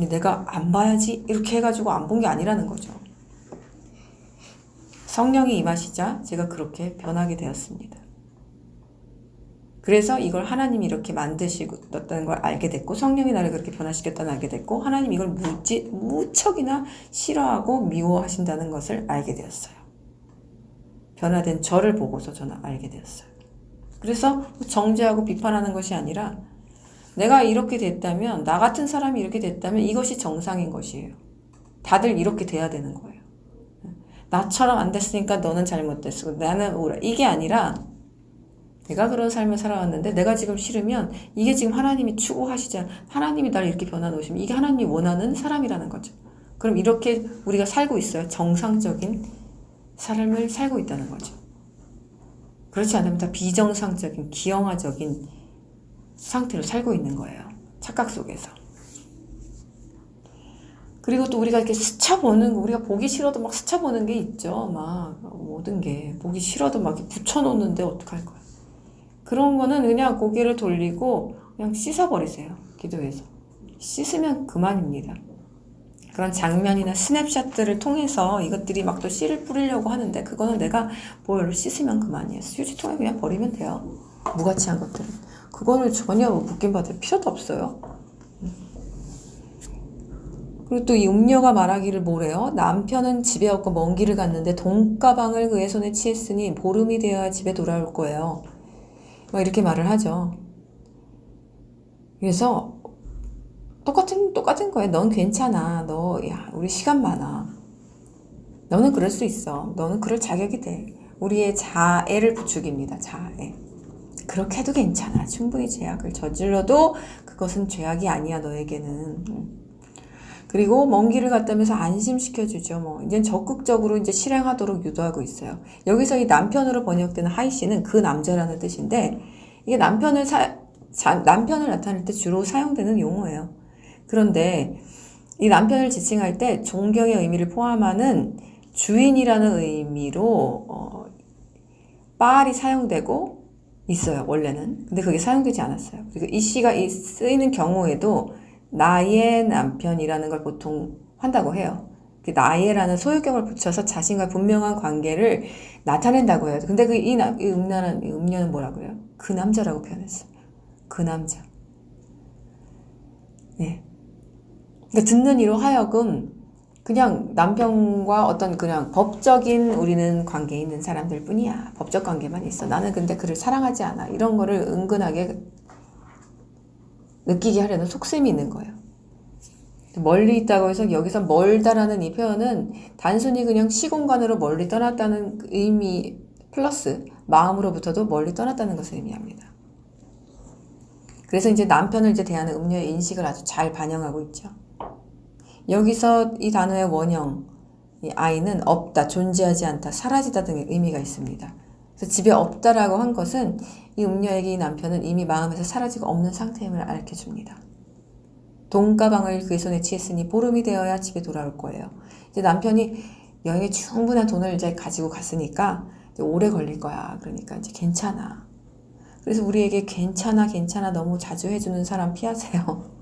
[SPEAKER 2] 내가 안 봐야지 이렇게 해가지고 안 본 게 아니라는 거죠. 성령이 임하시자 제가 그렇게 변하게 되었습니다. 그래서 이걸 하나님이 이렇게 만드시었다는 걸 알게 됐고 성령이 나를 그렇게 변화시켰다는 걸 알게 됐고 하나님이 이걸 무척이나 싫어하고 미워하신다는 것을 알게 되었어요. 변화된 저를 보고서 저는 알게 되었어요. 그래서 정죄하고 비판하는 것이 아니라 내가 이렇게 됐다면 나 같은 사람이 이렇게 됐다면 이것이 정상인 것이에요. 다들 이렇게 돼야 되는 거예요. 나처럼 안 됐으니까 너는 잘못됐어. 나는 오라. 이게 아니라 내가 그런 삶을 살아왔는데 내가 지금 싫으면 이게 지금 하나님이 추구하시지 하나님이 나를 이렇게 변화놓으시면 이게 하나님이 원하는 사람이라는 거죠. 그럼 이렇게 우리가 살고 있어요. 정상적인 삶을 살고 있다는 거죠. 그렇지 않으면 다 비정상적인 기형아적인 상태로 살고 있는 거예요. 착각 속에서. 그리고 또 우리가 이렇게 스쳐보는 거, 우리가 보기 싫어도 막 스쳐보는 게 있죠. 막 모든 게 보기 싫어도 막 붙여놓는데 어떡할 거야. 그런 거는 그냥 고개를 돌리고 그냥 씻어버리세요. 기도해서. 씻으면 그만입니다. 그런 장면이나 스냅샷들을 통해서 이것들이 막 또 씨를 뿌리려고 하는데 그거는 내가 뭘 씻으면 그만이에요. 휴지통에 그냥 버리면 돼요. 무가치한 것들은. 그거를 전혀 묶임받을 필요도 없어요. 그리고 또 이 음녀가 말하기를 뭐래요? 남편은 집에 없고 먼 길을 갔는데 돈가방을 그의 손에 취했으니 보름이 되어야 집에 돌아올 거예요. 막 이렇게 말을 하죠. 그래서 똑같은 거예요. 넌 괜찮아. 우리 시간 많아. 너는 그럴 수 있어. 너는 그럴 자격이 돼. 우리의 자애를 부추깁니다. 자애. 그렇게 해도 괜찮아. 충분히 죄악을 저질러도 그것은 죄악이 아니야. 너에게는. 그리고 먼 길을 갔다면서 안심시켜주죠. 뭐 이제 적극적으로 이제 실행하도록 유도하고 있어요. 여기서 이 남편으로 번역되는 하이 씨는 그 남자라는 뜻인데 이게 남편을 나타낼 때 주로 사용되는 용어예요. 그런데 이 남편을 지칭할 때 존경의 의미를 포함하는 주인이라는 의미로 빨이 사용되고 있어요. 원래는. 근데 그게 사용되지 않았어요. 그리고 이 씨가 쓰이는 경우에도 나의 남편이라는 걸 보통 한다고 해요. 나의라는 소유격을 붙여서 자신과 분명한 관계를 나타낸다고 해요. 근데 이 음녀는 뭐라고 해요? 그 남자라고 표현했어요. 그 남자. 네. 그러니까 듣는 이로 하여금 그냥 남편과 어떤 그냥 법적인 우리는 관계에 있는 사람들 뿐이야. 법적 관계만 있어. 나는 근데 그를 사랑하지 않아. 이런 거를 은근하게 느끼게 하려는 속셈이 있는 거예요. 멀리 있다고 해서 여기서 멀다라는 이 표현은 단순히 그냥 시공간으로 멀리 떠났다는 의미 플러스 마음으로부터도 멀리 떠났다는 것을 의미합니다. 그래서 이제 남편을 이제 대하는 음녀의 인식을 아주 잘 반영하고 있죠. 여기서 이 단어의 원형, 이 아이는 없다, 존재하지 않다, 사라지다 등의 의미가 있습니다. 그래서 집에 없다라고 한 것은 이 음녀에게 이 남편은 이미 마음에서 사라지고 없는 상태임을 알려줍니다. 돈가방을 그의 손에 취했으니 보름이 되어야 집에 돌아올 거예요. 이제 남편이 여행에 충분한 돈을 이제 가지고 갔으니까 이제 오래 걸릴 거야. 그러니까 이제 괜찮아. 그래서 우리에게 괜찮아 너무 자주 해주는 사람 피하세요.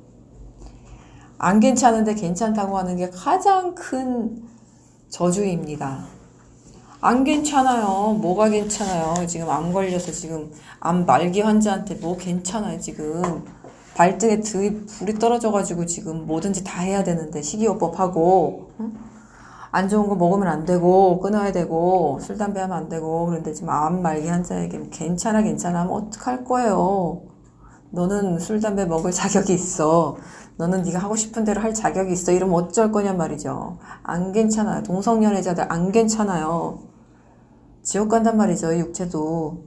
[SPEAKER 2] 안 괜찮은데 괜찮다고 하는 게 가장 큰 저주입니다. 안 괜찮아요. 뭐가 괜찮아요? 지금 암 걸려서 지금 암 말기 환자한테 뭐 괜찮아요, 지금. 발등에 불이 떨어져가지고 지금 뭐든지 다 해야 되는데 식이요법하고 응? 안 좋은 거 먹으면 안 되고 끊어야 되고 술 담배 하면 안 되고 그런데 지금 암 말기 환자에게 괜찮아 하면 어떡할 거예요. 너는 술 담배 먹을 자격이 있어. 너는 네가 하고 싶은 대로 할 자격이 있어. 이러면 어쩔 거냔 말이죠. 안 괜찮아요. 동성연애자들 안 괜찮아요. 지옥 간단 말이죠. 육체도.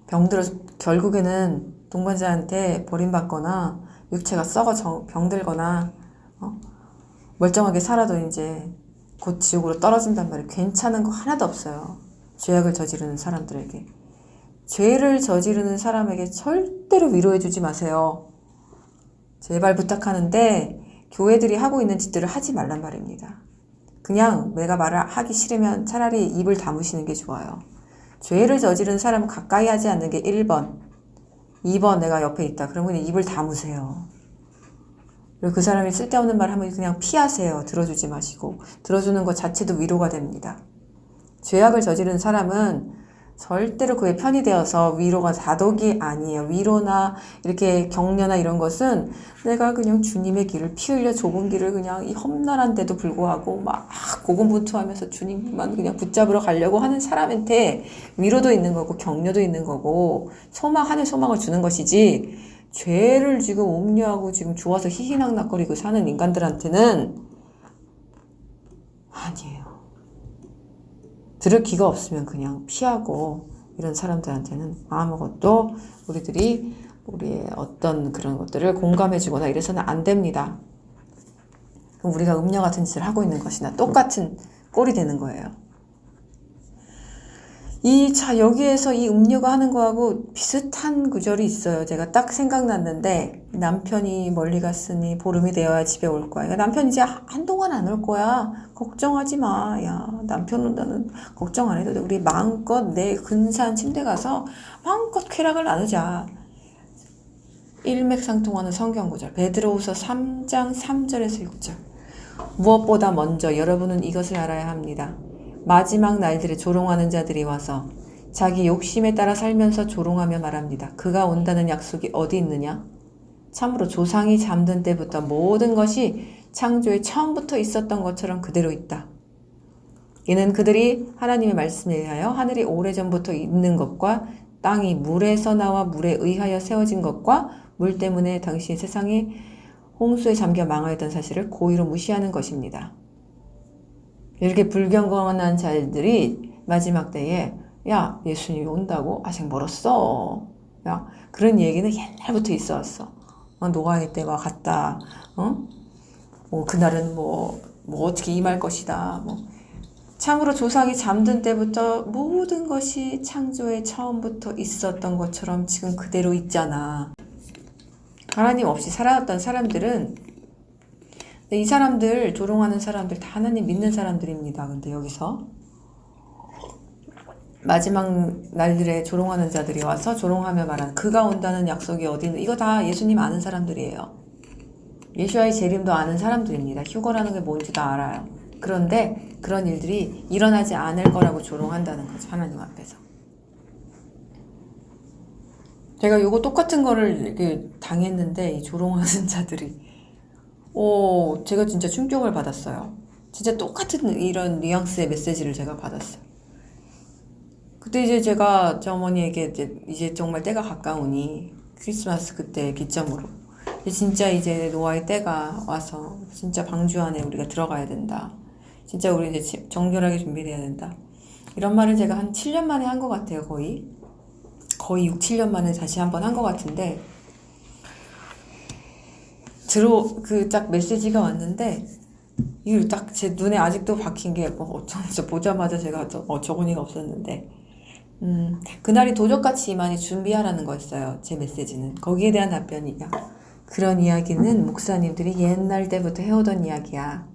[SPEAKER 2] 병들어서 결국에는 동반자한테 버림받거나 육체가 썩어 병들거나 멀쩡하게 살아도 이제 곧 지옥으로 떨어진단 말이에요. 괜찮은 거 하나도 없어요. 죄악을 저지르는 사람들에게. 죄를 저지르는 사람에게 절대로 위로해주지 마세요. 제발 부탁하는데 교회들이 하고 있는 짓들을 하지 말란 말입니다. 그냥 내가 말을 하기 싫으면 차라리 입을 다무시는 게 좋아요. 죄를 저지른 사람은 가까이 하지 않는 게 1번. 2번 내가 옆에 있다. 그러면 그냥 입을 다무세요. 그리고 그 사람이 쓸데없는 말 하면 그냥 피하세요. 들어주지 마시고. 들어주는 것 자체도 위로가 됩니다. 죄악을 저지른 사람은 절대로 그의 편이 되어서 위로가 다독이 아니에요. 위로나 이렇게 격려나 이런 것은 내가 그냥 주님의 길을 피 흘려 좁은 길을 그냥 이 험난한데도 불구하고 막 고군분투하면서 주님만 그냥 붙잡으러 가려고 하는 사람한테 위로도 있는 거고 격려도 있는 거고 하늘 소망을 주는 것이지 죄를 지금 옴뇨하고 지금 좋아서 희희낙낙거리고 사는 인간들한테는 아니에요. 들을 기가 없으면 그냥 피하고 이런 사람들한테는 아무것도 우리의 어떤 그런 것들을 공감해주거나 이래서는 안 됩니다. 그럼 우리가 음녀 같은 짓을 하고 있는 것이나 똑같은 꼴이 되는 거예요. 여기에서 이 음녀가 하는 거하고 비슷한 구절이 있어요. 제가 딱 생각났는데 남편이 멀리 갔으니 보름이 되어야 집에 올 거야. 그러니까 남편이 이제 한동안 안 올 거야. 걱정하지 마. 야, 남편 온다는 걱정 안 해도 돼. 우리 마음껏 내 근사한 침대 가서 마음껏 쾌락을 나누자. 일맥상통하는 성경 구절. 베드로후서 3장 3절에서 6절. 무엇보다 먼저 여러분은 이것을 알아야 합니다. 마지막 날들에 조롱하는 자들이 와서 자기 욕심에 따라 살면서 조롱하며 말합니다. 그가 온다는 약속이 어디 있느냐? 참으로 조상이 잠든 때부터 모든 것이 창조의 처음부터 있었던 것처럼 그대로 있다. 이는 그들이 하나님의 말씀에 의하여 하늘이 오래전부터 있는 것과 땅이 물에서 나와 물에 의하여 세워진 것과 물 때문에 당시 세상이 홍수에 잠겨 망하였던 사실을 고의로 무시하는 것입니다. 이렇게 불경건한 자들이 마지막 때에 야, 예수님이 온다고? 아직 멀었어. 야, 그런 얘기는 옛날부터 있어 왔어. 노아의 때와 같다. 그날은 뭐 어떻게 임할 것이다. 참으로 조상이 잠든 때부터 모든 것이 창조의 처음부터 있었던 것처럼 지금 그대로 있잖아. 하나님 없이 살아왔던 사람들은, 이 사람들, 조롱하는 사람들 다 하나님 믿는 사람들입니다. 근데 여기서 마지막 날들에 조롱하는 자들이 와서 조롱하며 말하는 그가 온다는 약속이 어디 있는, 이거 다 예수님 아는 사람들이에요. 예수와의 재림도 아는 사람들입니다. 휴거라는 게 뭔지도 알아요. 그런데 그런 일들이 일어나지 않을 거라고 조롱한다는 거죠. 하나님 앞에서. 제가 요거 똑같은 거를 이렇게 당했는데 이 조롱하는 자들이 제가 진짜 충격을 받았어요. 진짜 똑같은 이런 뉘앙스의 메시지를 제가 받았어요. 그때 이제 제가 저 어머니에게 이제 정말 때가 가까우니 크리스마스 그때 기점으로 진짜 이제 노아의 때가 와서 진짜 방주 안에 우리가 들어가야 된다. 진짜 우리 이제 정결하게 준비돼야 된다. 이런 말을 제가 한 7년 만에 한 것 같아요. 거의 6, 7년 만에 다시 한번 한 것 같은데 딱 메시지가 왔는데 이게 딱 제 눈에 아직도 박힌 게 어쩌면서 보자마자 제가 어처구니가 없었는데 그날이 도적같이 많이 준비하라는 거였어요. 제 메시지는. 거기에 대한 답변이 그런 이야기는 목사님들이 옛날 때부터 해오던 이야기야.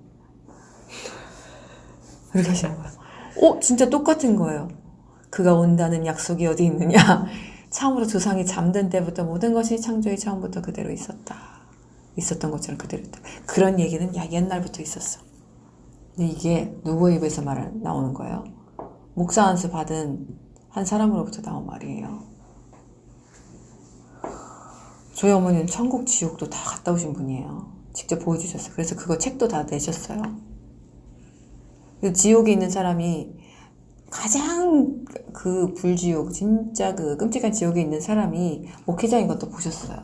[SPEAKER 2] 이렇게 하시는 거예요. 진짜 똑같은 거예요. 그가 온다는 약속이 어디 있느냐. 참으로 조상이 잠든 때부터 모든 것이 창조의 처음부터 그대로 있었던 것처럼 그대로 있다. 그런 얘기는 옛날부터 있었어. 근데 이게 누구의 입에서 나오는 거예요? 목사 안수 받은 한 사람으로부터 나온 말이에요. 저희 어머니는 천국 지옥도 다 갔다 오신 분이에요. 직접 보여주셨어요. 그래서 그거 책도 다 내셨어요. 지옥에 있는 사람이 가장 그 불지옥, 진짜 그 끔찍한 지옥에 있는 사람이 목회자인 것도 보셨어요.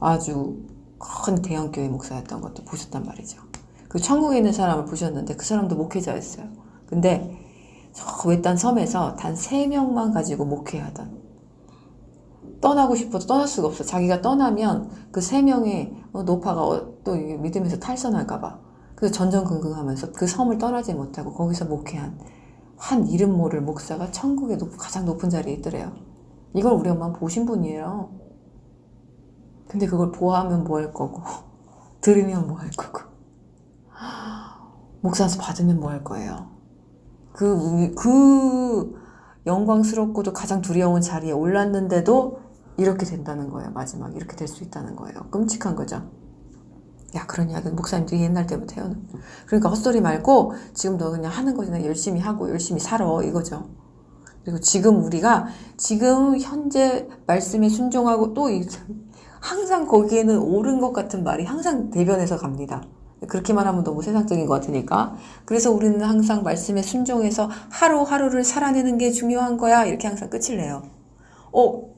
[SPEAKER 2] 아주 큰 대형교회 목사였던 것도 보셨단 말이죠. 그 천국에 있는 사람을 보셨는데 그 사람도 목회자였어요. 근데 저 외딴 섬에서 단 3명만 가지고 목회하던, 떠나고 싶어도 떠날 수가 없어. 자기가 떠나면 그 3명의 노파가 또 믿음에서 탈선할까봐 그래서 전전긍긍하면서 그 섬을 떠나지 못하고 거기서 목회한 한 이름 모를 목사가 천국의 가장 높은 자리에 있더래요. 이걸 우리 엄마는 보신 분이에요. 근데 그걸 보아하면 뭐 할 거고 들으면 뭐 할 거고 목사 안수 받으면 뭐 할 거예요. 그 영광스럽고도 가장 두려운 자리에 올랐는데도 이렇게 된다는 거예요. 마지막 이렇게 될 수 있다는 거예요. 끔찍한 거죠. 그런 이야기는 목사님들이 옛날 때부터 해오는. 그러니까 헛소리 말고 지금 너 그냥 하는 거잖아. 열심히 하고 열심히 살아 이거죠. 그리고 지금 우리가 지금 현재 말씀에 순종하고 또 항상 거기에는 옳은 것 같은 말이 항상 대변해서 갑니다. 그렇게만 하면 너무 세상적인 것 같으니까. 그래서 우리는 항상 말씀에 순종해서 하루하루를 살아내는 게 중요한 거야. 이렇게 항상 끝을 내요.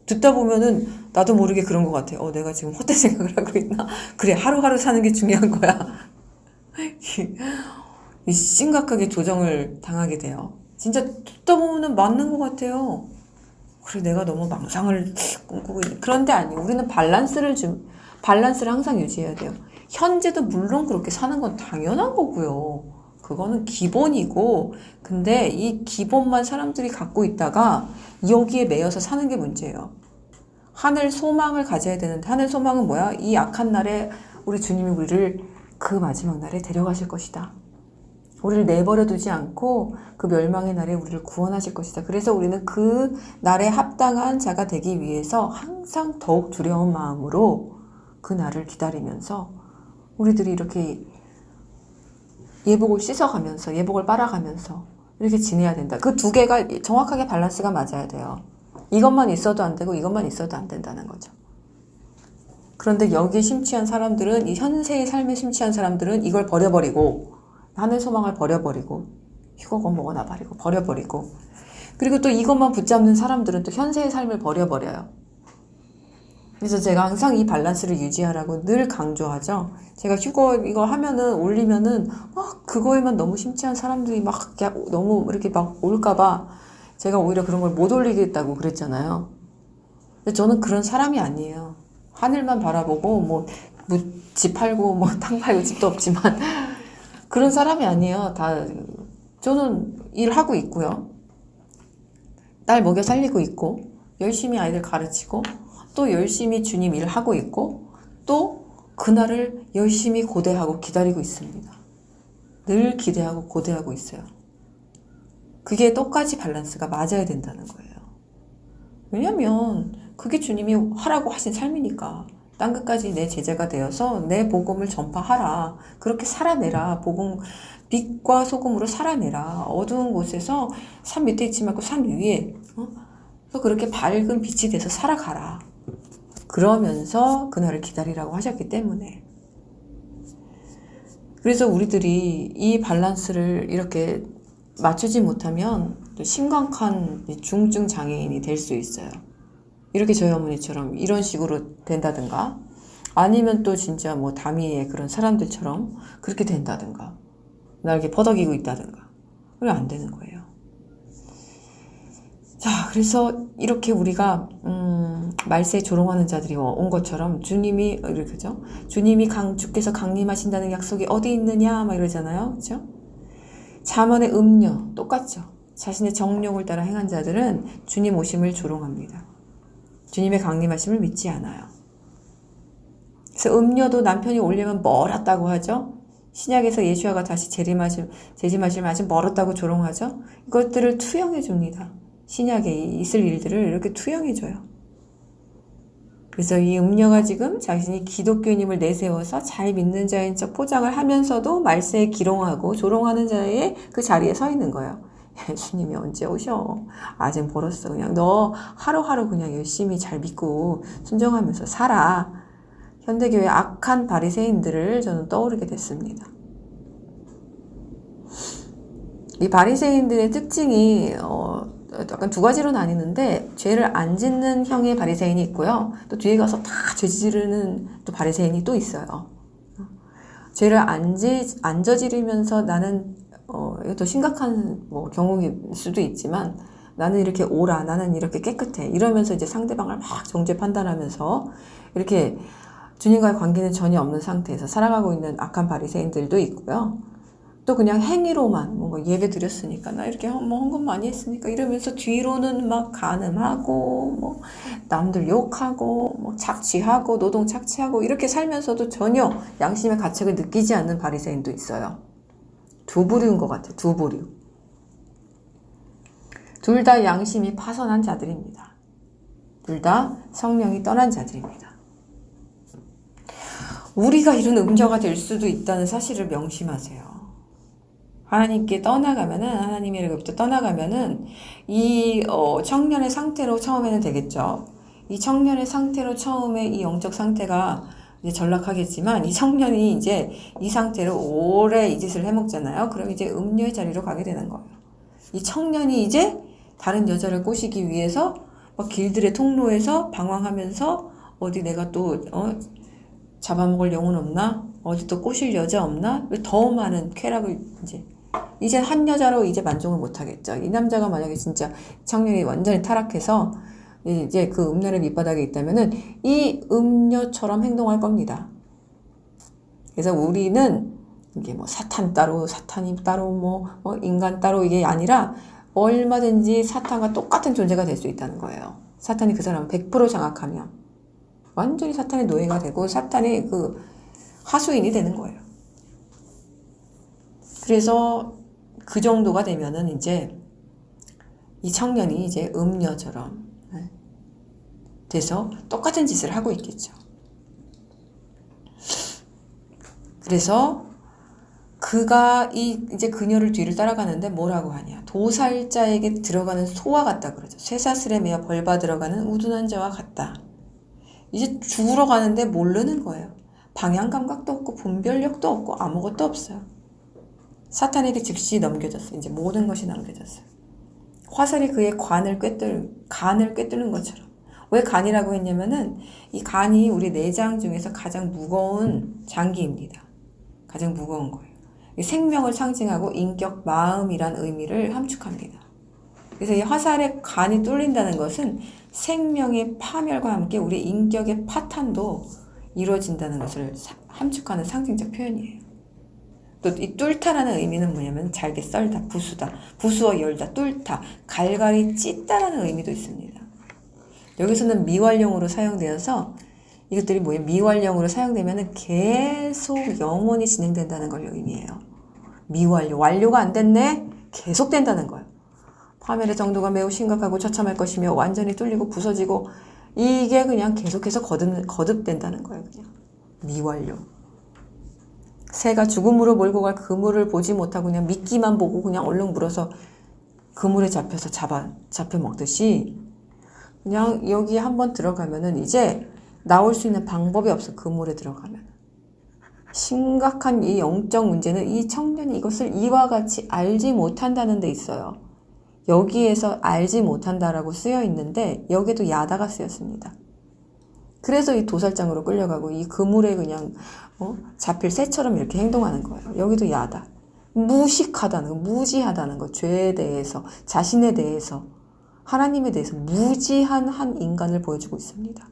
[SPEAKER 2] 듣다 보면은 나도 모르게 그런 것 같아요. 내가 지금 헛된 생각을 하고 있나? 그래, 하루하루 사는 게 중요한 거야. 심각하게 조정을 당하게 돼요. 진짜 듣다 보면은 맞는 것 같아요. 그래, 내가 너무 망상을 꿈꾸고 있네. 그런데 아니에요. 우리는 밸런스를 항상 유지해야 돼요. 현재도 물론 그렇게 사는 건 당연한 거고요. 그거는 기본이고, 근데 이 기본만 사람들이 갖고 있다가 여기에 매여서 사는 게 문제예요. 하늘 소망을 가져야 되는데, 하늘 소망은 뭐야? 이 악한 날에 우리 주님이 우리를 그 마지막 날에 데려가실 것이다. 우리를 내버려 두지 않고 그 멸망의 날에 우리를 구원하실 것이다. 그래서 우리는 그 날에 합당한 자가 되기 위해서 항상 더욱 두려운 마음으로 그 날을 기다리면서 우리들이 이렇게 예복을 씻어가면서 예복을 빨아가면서 이렇게 지내야 된다. 그 두 개가 정확하게 밸런스가 맞아야 돼요. 이것만 있어도 안 되고 이것만 있어도 안 된다는 거죠. 그런데 여기에 심취한 사람들은, 이 현세의 삶에 심취한 사람들은 이걸 버려버리고 하늘 소망을 버려버리고 휴거고 뭐거나 버려버리고 그리고 또 이것만 붙잡는 사람들은 또 현세의 삶을 버려버려요. 그래서 제가 항상 이 밸런스를 유지하라고 늘 강조하죠. 제가 휴거 이거 하면은 올리면은 막 그거에만 너무 심취한 사람들이 막 너무 이렇게 막 올까봐 제가 오히려 그런 걸 못 올리겠다고 그랬잖아요. 근데 저는 그런 사람이 아니에요. 하늘만 바라보고 뭐 집 팔고 뭐 땅 팔고 집도 없지만 그런 사람이 아니에요. 다 저는 일하고 있고요. 딸 먹여 살리고 있고 열심히 아이들 가르치고 또 열심히 주님 일하고 있고 또 그날을 열심히 고대하고 기다리고 있습니다. 늘 기대하고 고대하고 있어요. 그게 똑같이 밸런스가 맞아야 된다는 거예요. 왜냐면 그게 주님이 하라고 하신 삶이니까. 땅끝까지 내 제자가 되어서 내 복음을 전파하라. 그렇게 살아내라. 복음 빛과 소금으로 살아내라. 어두운 곳에서 산 밑에 있지 말고 산 위에 그래서 그렇게 밝은 빛이 돼서 살아가라. 그러면서 그날을 기다리라고 하셨기 때문에. 그래서 우리들이 이 밸런스를 이렇게 맞추지 못하면 또 심각한 중증 장애인이 될 수 있어요. 이렇게 저희 어머니처럼 이런 식으로 된다든가 아니면 또 진짜 뭐 다미의 그런 사람들처럼 그렇게 된다든가 나 이렇게 퍼덕이고 있다든가 그게 안 되는 거예요. 자, 그래서 이렇게 우리가 말세에 조롱하는 자들이 온 것처럼 주님이 이렇게죠. 주님이 주께서 강림하신다는 약속이 어디 있느냐 막 이러잖아요. 그렇죠? 잠언의 음녀 똑같죠. 자신의 정욕을 따라 행한 자들은 주님 오심을 조롱합니다. 주님의 강림하심을 믿지 않아요. 그래서 음녀도 남편이 오려면 멀었다고 하죠. 신약에서 예수와가 다시 재림하실 아직 멀었다고 조롱하죠. 이것들을 투영해 줍니다. 신약에 있을 일들을 이렇게 투영해 줘요. 그래서 이 음녀가 지금 자신이 기독교인임을 내세워서 잘 믿는 자인 척 포장을 하면서도 말세에 기롱하고 조롱하는 자의 그 자리에 서 있는 거예요. 예수님이 언제 오셔? 아직 벌었어. 그냥 너 하루하루 그냥 열심히 잘 믿고 순종하면서 살아. 현대교회 악한 바리새인들을 저는 떠오르게 됐습니다. 이 바리새인들의 특징이 약간 두 가지로 나뉘는데 죄를 안 짓는 형의 바리새인이 있고요. 또 뒤에 가서 다 죄 지르는 또 바리새인이 또 있어요. 죄를 안 저지르면서 나는 더 심각한 경우일 수도 있지만 나는 이렇게 옳아, 나는 이렇게 깨끗해 이러면서 이제 상대방을 막 정죄 판단하면서 이렇게 주님과의 관계는 전혀 없는 상태에서 살아가고 있는 악한 바리새인들도 있고요. 또 그냥 행위로만 뭔가 예배 드렸으니까 나 이렇게 헌금 많이 했으니까 이러면서 뒤로는 막 간음하고 남들 욕하고 착취하고 노동 착취하고 이렇게 살면서도 전혀 양심의 가책을 느끼지 않는 바리새인도 있어요. 두 부류인 것 같아요. 두 부류. 둘 다 양심이 파선한 자들입니다. 둘 다 성령이 떠난 자들입니다. 우리가 이런 음녀가 될 수도 있다는 사실을 명심하세요. 하나님께 떠나가면은, 하나님의 이렇게 떠나가면은, 이 청년의 상태로 처음에는 되겠죠. 이 청년의 상태로 처음에 이 영적 상태가 이제 전락하겠지만, 이 청년이 이제 이 상태로 오래 이 짓을 해먹잖아요. 그럼 이제 음녀의 자리로 가게 되는 거예요. 이 청년이 이제 다른 여자를 꼬시기 위해서 막 길들의 통로에서 방황하면서 어디 내가 또 잡아먹을 영혼 없나? 어디 또 꼬실 여자 없나? 더 많은 쾌락을 이제 한 여자로 이제 만족을 못 하겠죠. 이 남자가 만약에 진짜 청년이 완전히 타락해서 이제 그 음녀의 밑바닥에 있다면은 이 음녀처럼 행동할 겁니다. 그래서 우리는 이게 사탄 따로, 사탄이 따로, 인간 따로 이게 아니라 얼마든지 사탄과 똑같은 존재가 될 수 있다는 거예요. 사탄이 그 사람을 100% 장악하면 완전히 사탄의 노예가 되고 사탄의 그 하수인이 되는 거예요. 그래서 그 정도가 되면은 이제 이 청년이 이제 음녀처럼 돼서 똑같은 짓을 하고 있겠죠. 그래서 그가 이제 그녀를 뒤를 따라가는데 뭐라고 하냐. 도살자에게 들어가는 소와 같다 그러죠. 쇠사슬에 매어 벌받 들어가는 우둔한 자와 같다. 이제 죽으러 가는데 모르는 거예요. 방향 감각도 없고 분별력도 없고 아무것도 없어요. 사탄에게 즉시 넘겨졌어요. 이제 모든 것이 넘겨졌어요. 화살이 그의 간을 꿰뚫는 것처럼. 왜 간이라고 했냐면은 이 간이 우리 내장 중에서 가장 무거운 장기입니다. 가장 무거운 거예요. 생명을 상징하고 인격, 마음이란 의미를 함축합니다. 그래서 이 화살에 간이 뚫린다는 것은 생명의 파멸과 함께 우리 인격의 파탄도 이루어진다는 것을 함축하는 상징적 표현이에요. 또 이 뚫다라는 의미는 뭐냐면 잘게 썰다, 부수다, 부수어 열다, 뚫다, 갈갈이 찢다라는 의미도 있습니다. 여기서는 미완령으로 사용되어서 이것들이 뭐예요? 미완령으로 사용되면 계속 영원히 진행된다는 걸 의미해요. 미완료, 완료가 안 됐네? 계속 된다는 거예요. 파멸의 정도가 매우 심각하고 처참할 것이며 완전히 뚫리고 부서지고 이게 그냥 계속해서 거듭된다는 거예요. 그냥 미완료. 새가 죽음으로 몰고 갈 그물을 보지 못하고 그냥 미끼만 보고 그냥 얼른 물어서 그물에 잡혀서 잡혀 먹듯이 그냥 여기 한번 들어가면은 이제 나올 수 있는 방법이 없어. 그물에 들어가면. 심각한 이 영적 문제는 이 청년이 이것을 이와 같이 알지 못한다는 데 있어요. 여기에서 알지 못한다라고 쓰여 있는데 여기도 야다가 쓰였습니다. 그래서 이 도살장으로 끌려가고 이 그물에 그냥 잡힐 새처럼 이렇게 행동하는 거예요. 여기도 야다. 무식하다는 거, 무지하다는 거, 죄에 대해서, 자신에 대해서, 하나님에 대해서 무지한 한 인간을 보여주고 있습니다.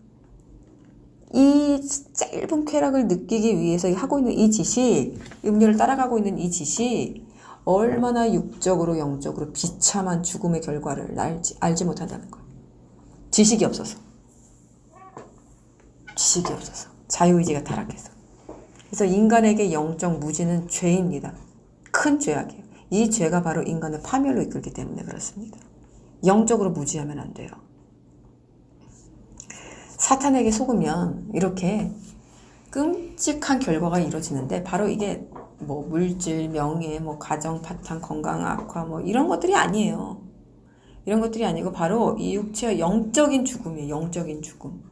[SPEAKER 2] 이 짧은 쾌락을 느끼기 위해서 하고 있는 이 짓이, 음료를 따라가고 있는 이 짓이 얼마나 육적으로 영적으로 비참한 죽음의 결과를 알지 못한다는 거예요. 지식이 없어서. 지식이 없어서. 자유의지가 타락해서. 그래서 인간에게 영적 무지는 죄입니다. 큰 죄악이에요. 이 죄가 바로 인간을 파멸로 이끌기 때문에 그렇습니다. 영적으로 무지하면 안 돼요. 사탄에게 속으면 이렇게 끔찍한 결과가 이루어지는데 바로 이게 뭐 물질, 명예, 뭐 가정 파탄, 건강 악화 뭐 이런 것들이 아니에요. 이런 것들이 아니고 바로 이 육체의 영적인 죽음이에요. 영적인 죽음.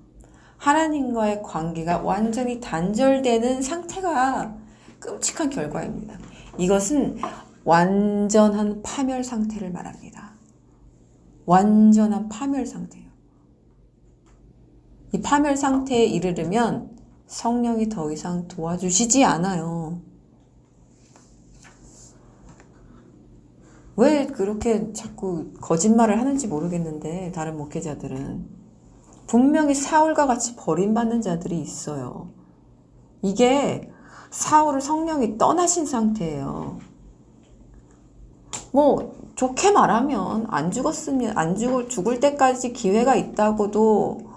[SPEAKER 2] 하나님과의 관계가 완전히 단절되는 상태가 끔찍한 결과입니다. 이것은 완전한 파멸 상태를 말합니다. 완전한 파멸 상태예요. 이 파멸 상태에 이르르면 성령이 더 이상 도와주시지 않아요. 왜 그렇게 자꾸 거짓말을 하는지 모르겠는데 다른 목회자들은 분명히 사울과 같이 버림받는 자들이 있어요. 이게 사울을 성령이 떠나신 상태예요. 뭐 좋게 말하면 안 죽었으면 죽을 때까지 기회가 있다고도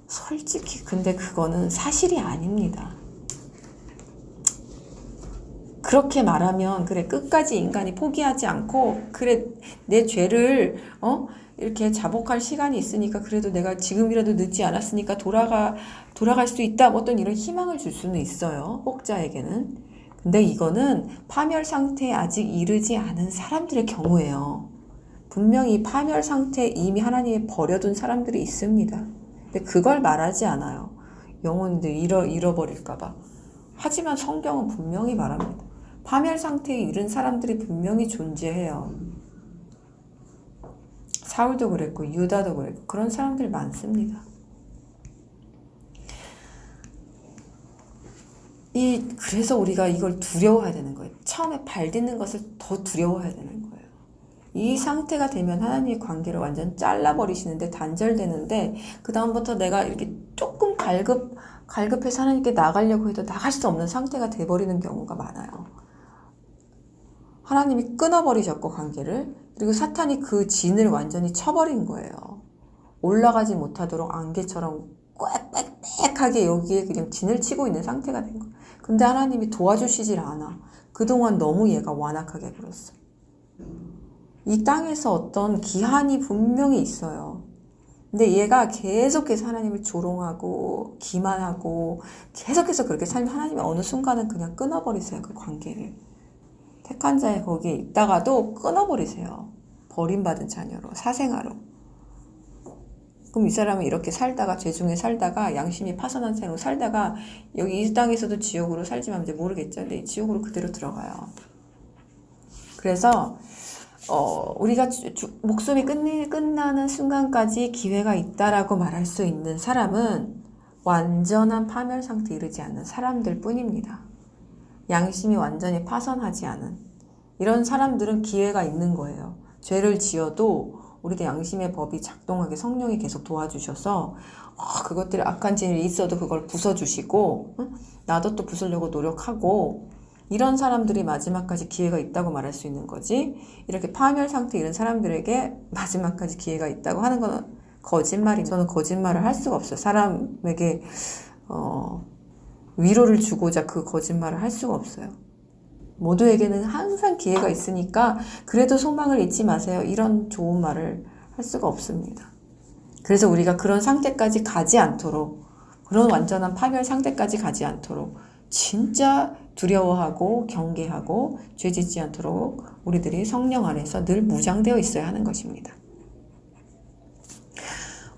[SPEAKER 2] 솔직히 근데 그거는 사실이 아닙니다. 그렇게 말하면 그래 끝까지 인간이 포기하지 않고 그래 내 죄를 이렇게 자복할 시간이 있으니까 그래도 내가 지금이라도 늦지 않았으니까 돌아갈 수 있다 어떤 이런 희망을 줄 수는 있어요. 혹자에게는. 근데 이거는 파멸 상태에 아직 이르지 않은 사람들의 경우예요. 분명히 파멸 상태에 이미 하나님이 버려둔 사람들이 있습니다. 근데 그걸 말하지 않아요. 영혼들 잃어버릴까봐. 하지만 성경은 분명히 말합니다. 파멸 상태에 이른 사람들이 분명히 존재해요. 사울도 그랬고 유다도 그랬고 그런 사람들 많습니다. 그래서 우리가 이걸 두려워해야 되는 거예요. 처음에 발 딛는 것을 더 두려워해야 되는 거예요. 이 상태가 되면 하나님의 관계를 완전 잘라버리시는데 단절되는데 그 다음부터 내가 이렇게 조금 갈급해서 하나님께 나가려고 해도 나갈 수 없는 상태가 돼버리는 경우가 많아요. 하나님이 끊어버리셨고 관계를 그리고 사탄이 그 진을 완전히 쳐버린 거예요. 올라가지 못하도록 안개처럼 빽빽빽하게 여기에 그냥 진을 치고 있는 상태가 된 거예요. 근데 하나님이 도와주시질 않아. 그동안 너무 얘가 완악하게 굴었어. 이 땅에서 어떤 기한이 분명히 있어요. 근데 얘가 계속해서 하나님을 조롱하고 기만하고 계속해서 그렇게 살면 하나님이 어느 순간은 그냥 끊어버리세요. 그 관계를. 택한 자의 거기에 있다가도 끊어버리세요. 버림받은 자녀로, 사생아로. 그럼 이 사람은 이렇게 살다가 죄 중에 살다가 양심이 파선한 생으로 살다가 여기 이 땅에서도 지옥으로 살지만 이제 모르겠죠. 근데 지옥으로 그대로 들어가요. 그래서 우리가 목숨이 끝나는 순간까지 기회가 있다라고 말할 수 있는 사람은 완전한 파멸 상태에 이르지 않는 사람들 뿐입니다. 양심이 완전히 파선하지 않은 이런 사람들은 기회가 있는 거예요. 죄를 지어도 우리도 양심의 법이 작동하게 성령이 계속 도와주셔서 그것들이 악한 진이 있어도 그걸 부숴주시고 나도 또 부수려고 노력하고 이런 사람들이 마지막까지 기회가 있다고 말할 수 있는 거지. 이렇게 파멸 상태 이런 사람들에게 마지막까지 기회가 있다고 하는 건 거짓말입니다. 저는 거짓말을 할 수가 없어요. 사람에게 위로를 주고자 그 거짓말을 할 수가 없어요. 모두에게는 항상 기회가 있으니까 그래도 소망을 잊지 마세요. 이런 좋은 말을 할 수가 없습니다. 그래서 우리가 그런 상태까지 가지 않도록, 그런 완전한 파멸 상태까지 가지 않도록 진짜 두려워하고 경계하고 죄짓지 않도록 우리들이 성령 안에서 늘 무장되어 있어야 하는 것입니다.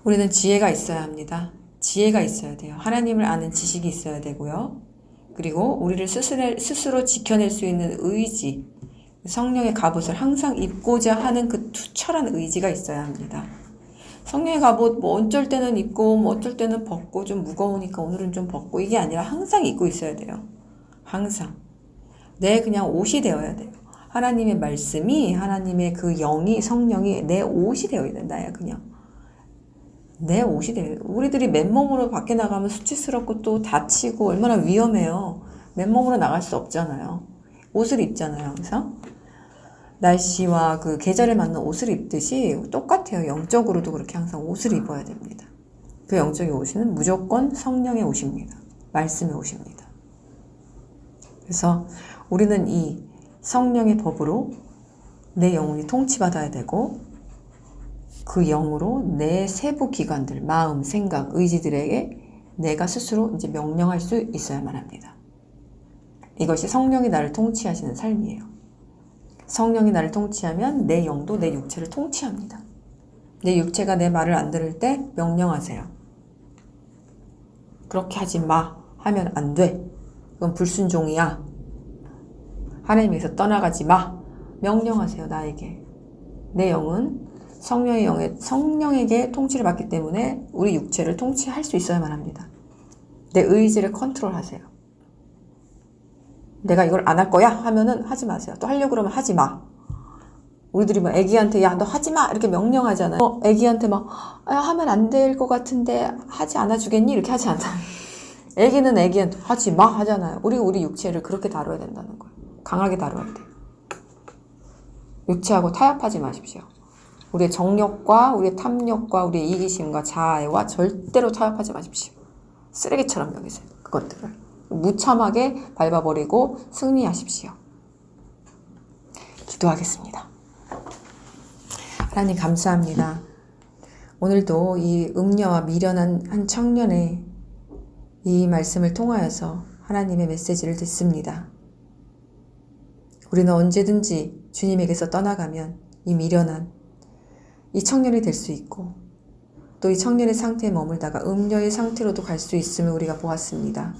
[SPEAKER 2] 우리는 지혜가 있어야 합니다. 지혜가 있어야 돼요. 하나님을 아는 지식이 있어야 되고요. 그리고 우리를 스스로 지켜낼 수 있는 의지, 성령의 갑옷을 항상 입고자 하는 그 투철한 의지가 있어야 합니다. 성령의 갑옷 뭐 어쩔 때는 입고 뭐 어쩔 때는 벗고 좀 무거우니까 오늘은 좀 벗고 이게 아니라 항상 입고 있어야 돼요. 항상. 내 그냥 옷이 되어야 돼요. 하나님의 말씀이, 하나님의 그 영이, 성령이 내 옷이 되어야 된다. 그냥. 내 옷이 돼요. 우리들이 맨몸으로 밖에 나가면 수치스럽고 또 다치고 얼마나 위험해요. 맨몸으로 나갈 수 없잖아요. 옷을 입잖아요, 항상. 날씨와 그 계절에 맞는 옷을 입듯이 똑같아요. 영적으로도 그렇게 항상 옷을 입어야 됩니다. 그 영적인 옷은 무조건 성령의 옷입니다. 말씀의 옷입니다. 그래서 우리는 이 성령의 법으로 내 영혼이 통치받아야 되고 그 영으로 내 세부 기관들, 마음, 생각, 의지들에게 내가 스스로 이제 명령할 수 있어야만 합니다. 이것이 성령이 나를 통치하시는 삶이에요. 성령이 나를 통치하면 내 영도 내 육체를 통치합니다. 내 육체가 내 말을 안 들을 때 명령하세요. 그렇게 하지 마 하면 안 돼. 그건 불순종이야. 하나님에서 떠나가지 마. 명령하세요, 나에게. 내 영은 성령에게 통치를 받기 때문에 우리 육체를 통치할 수 있어야만 합니다. 내 의지를 컨트롤하세요. 내가 이걸 안 할 거야 하면은 하지 마세요. 또 하려고 그러면 하지 마. 우리들이 막 애기한테 야 너 하지 마 이렇게 명령하잖아요. 애기한테 막 하면 안 될 것 같은데 하지 않아 주겠니 이렇게 하지 않아. 애기는 애기한테 하지 마 하잖아요. 우리 육체를 그렇게 다뤄야 된다는 거예요. 강하게 다뤄야 돼요. 육체하고 타협하지 마십시오. 우리의 정욕과 우리의 탐욕과 우리의 이기심과 자아와 절대로 타협하지 마십시오. 쓰레기처럼 여기세요. 그것들을. 무참하게 밟아버리고 승리하십시오. 기도하겠습니다. 하나님 감사합니다. 오늘도 이 음녀와 미련한 한 청년의 이 말씀을 통하여서 하나님의 메시지를 듣습니다. 우리는 언제든지 주님에게서 떠나가면 이 미련한 이 청년이 될 수 있고 또 이 청년의 상태에 머물다가 음녀의 상태로도 갈 수 있음을 우리가 보았습니다.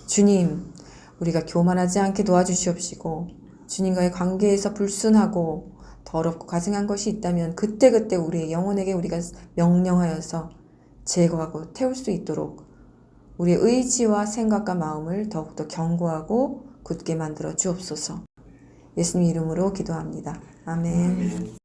[SPEAKER 2] 주님, 우리가 교만하지 않게 도와주시옵시고 주님과의 관계에서 불순하고 더럽고 가증한 것이 있다면 그때그때 우리의 영혼에게 우리가 명령하여서 제거하고 태울 수 있도록 우리의 의지와 생각과 마음을 더욱더 견고하고 굳게 만들어 주옵소서. 예수님 이름으로 기도합니다. 아멘.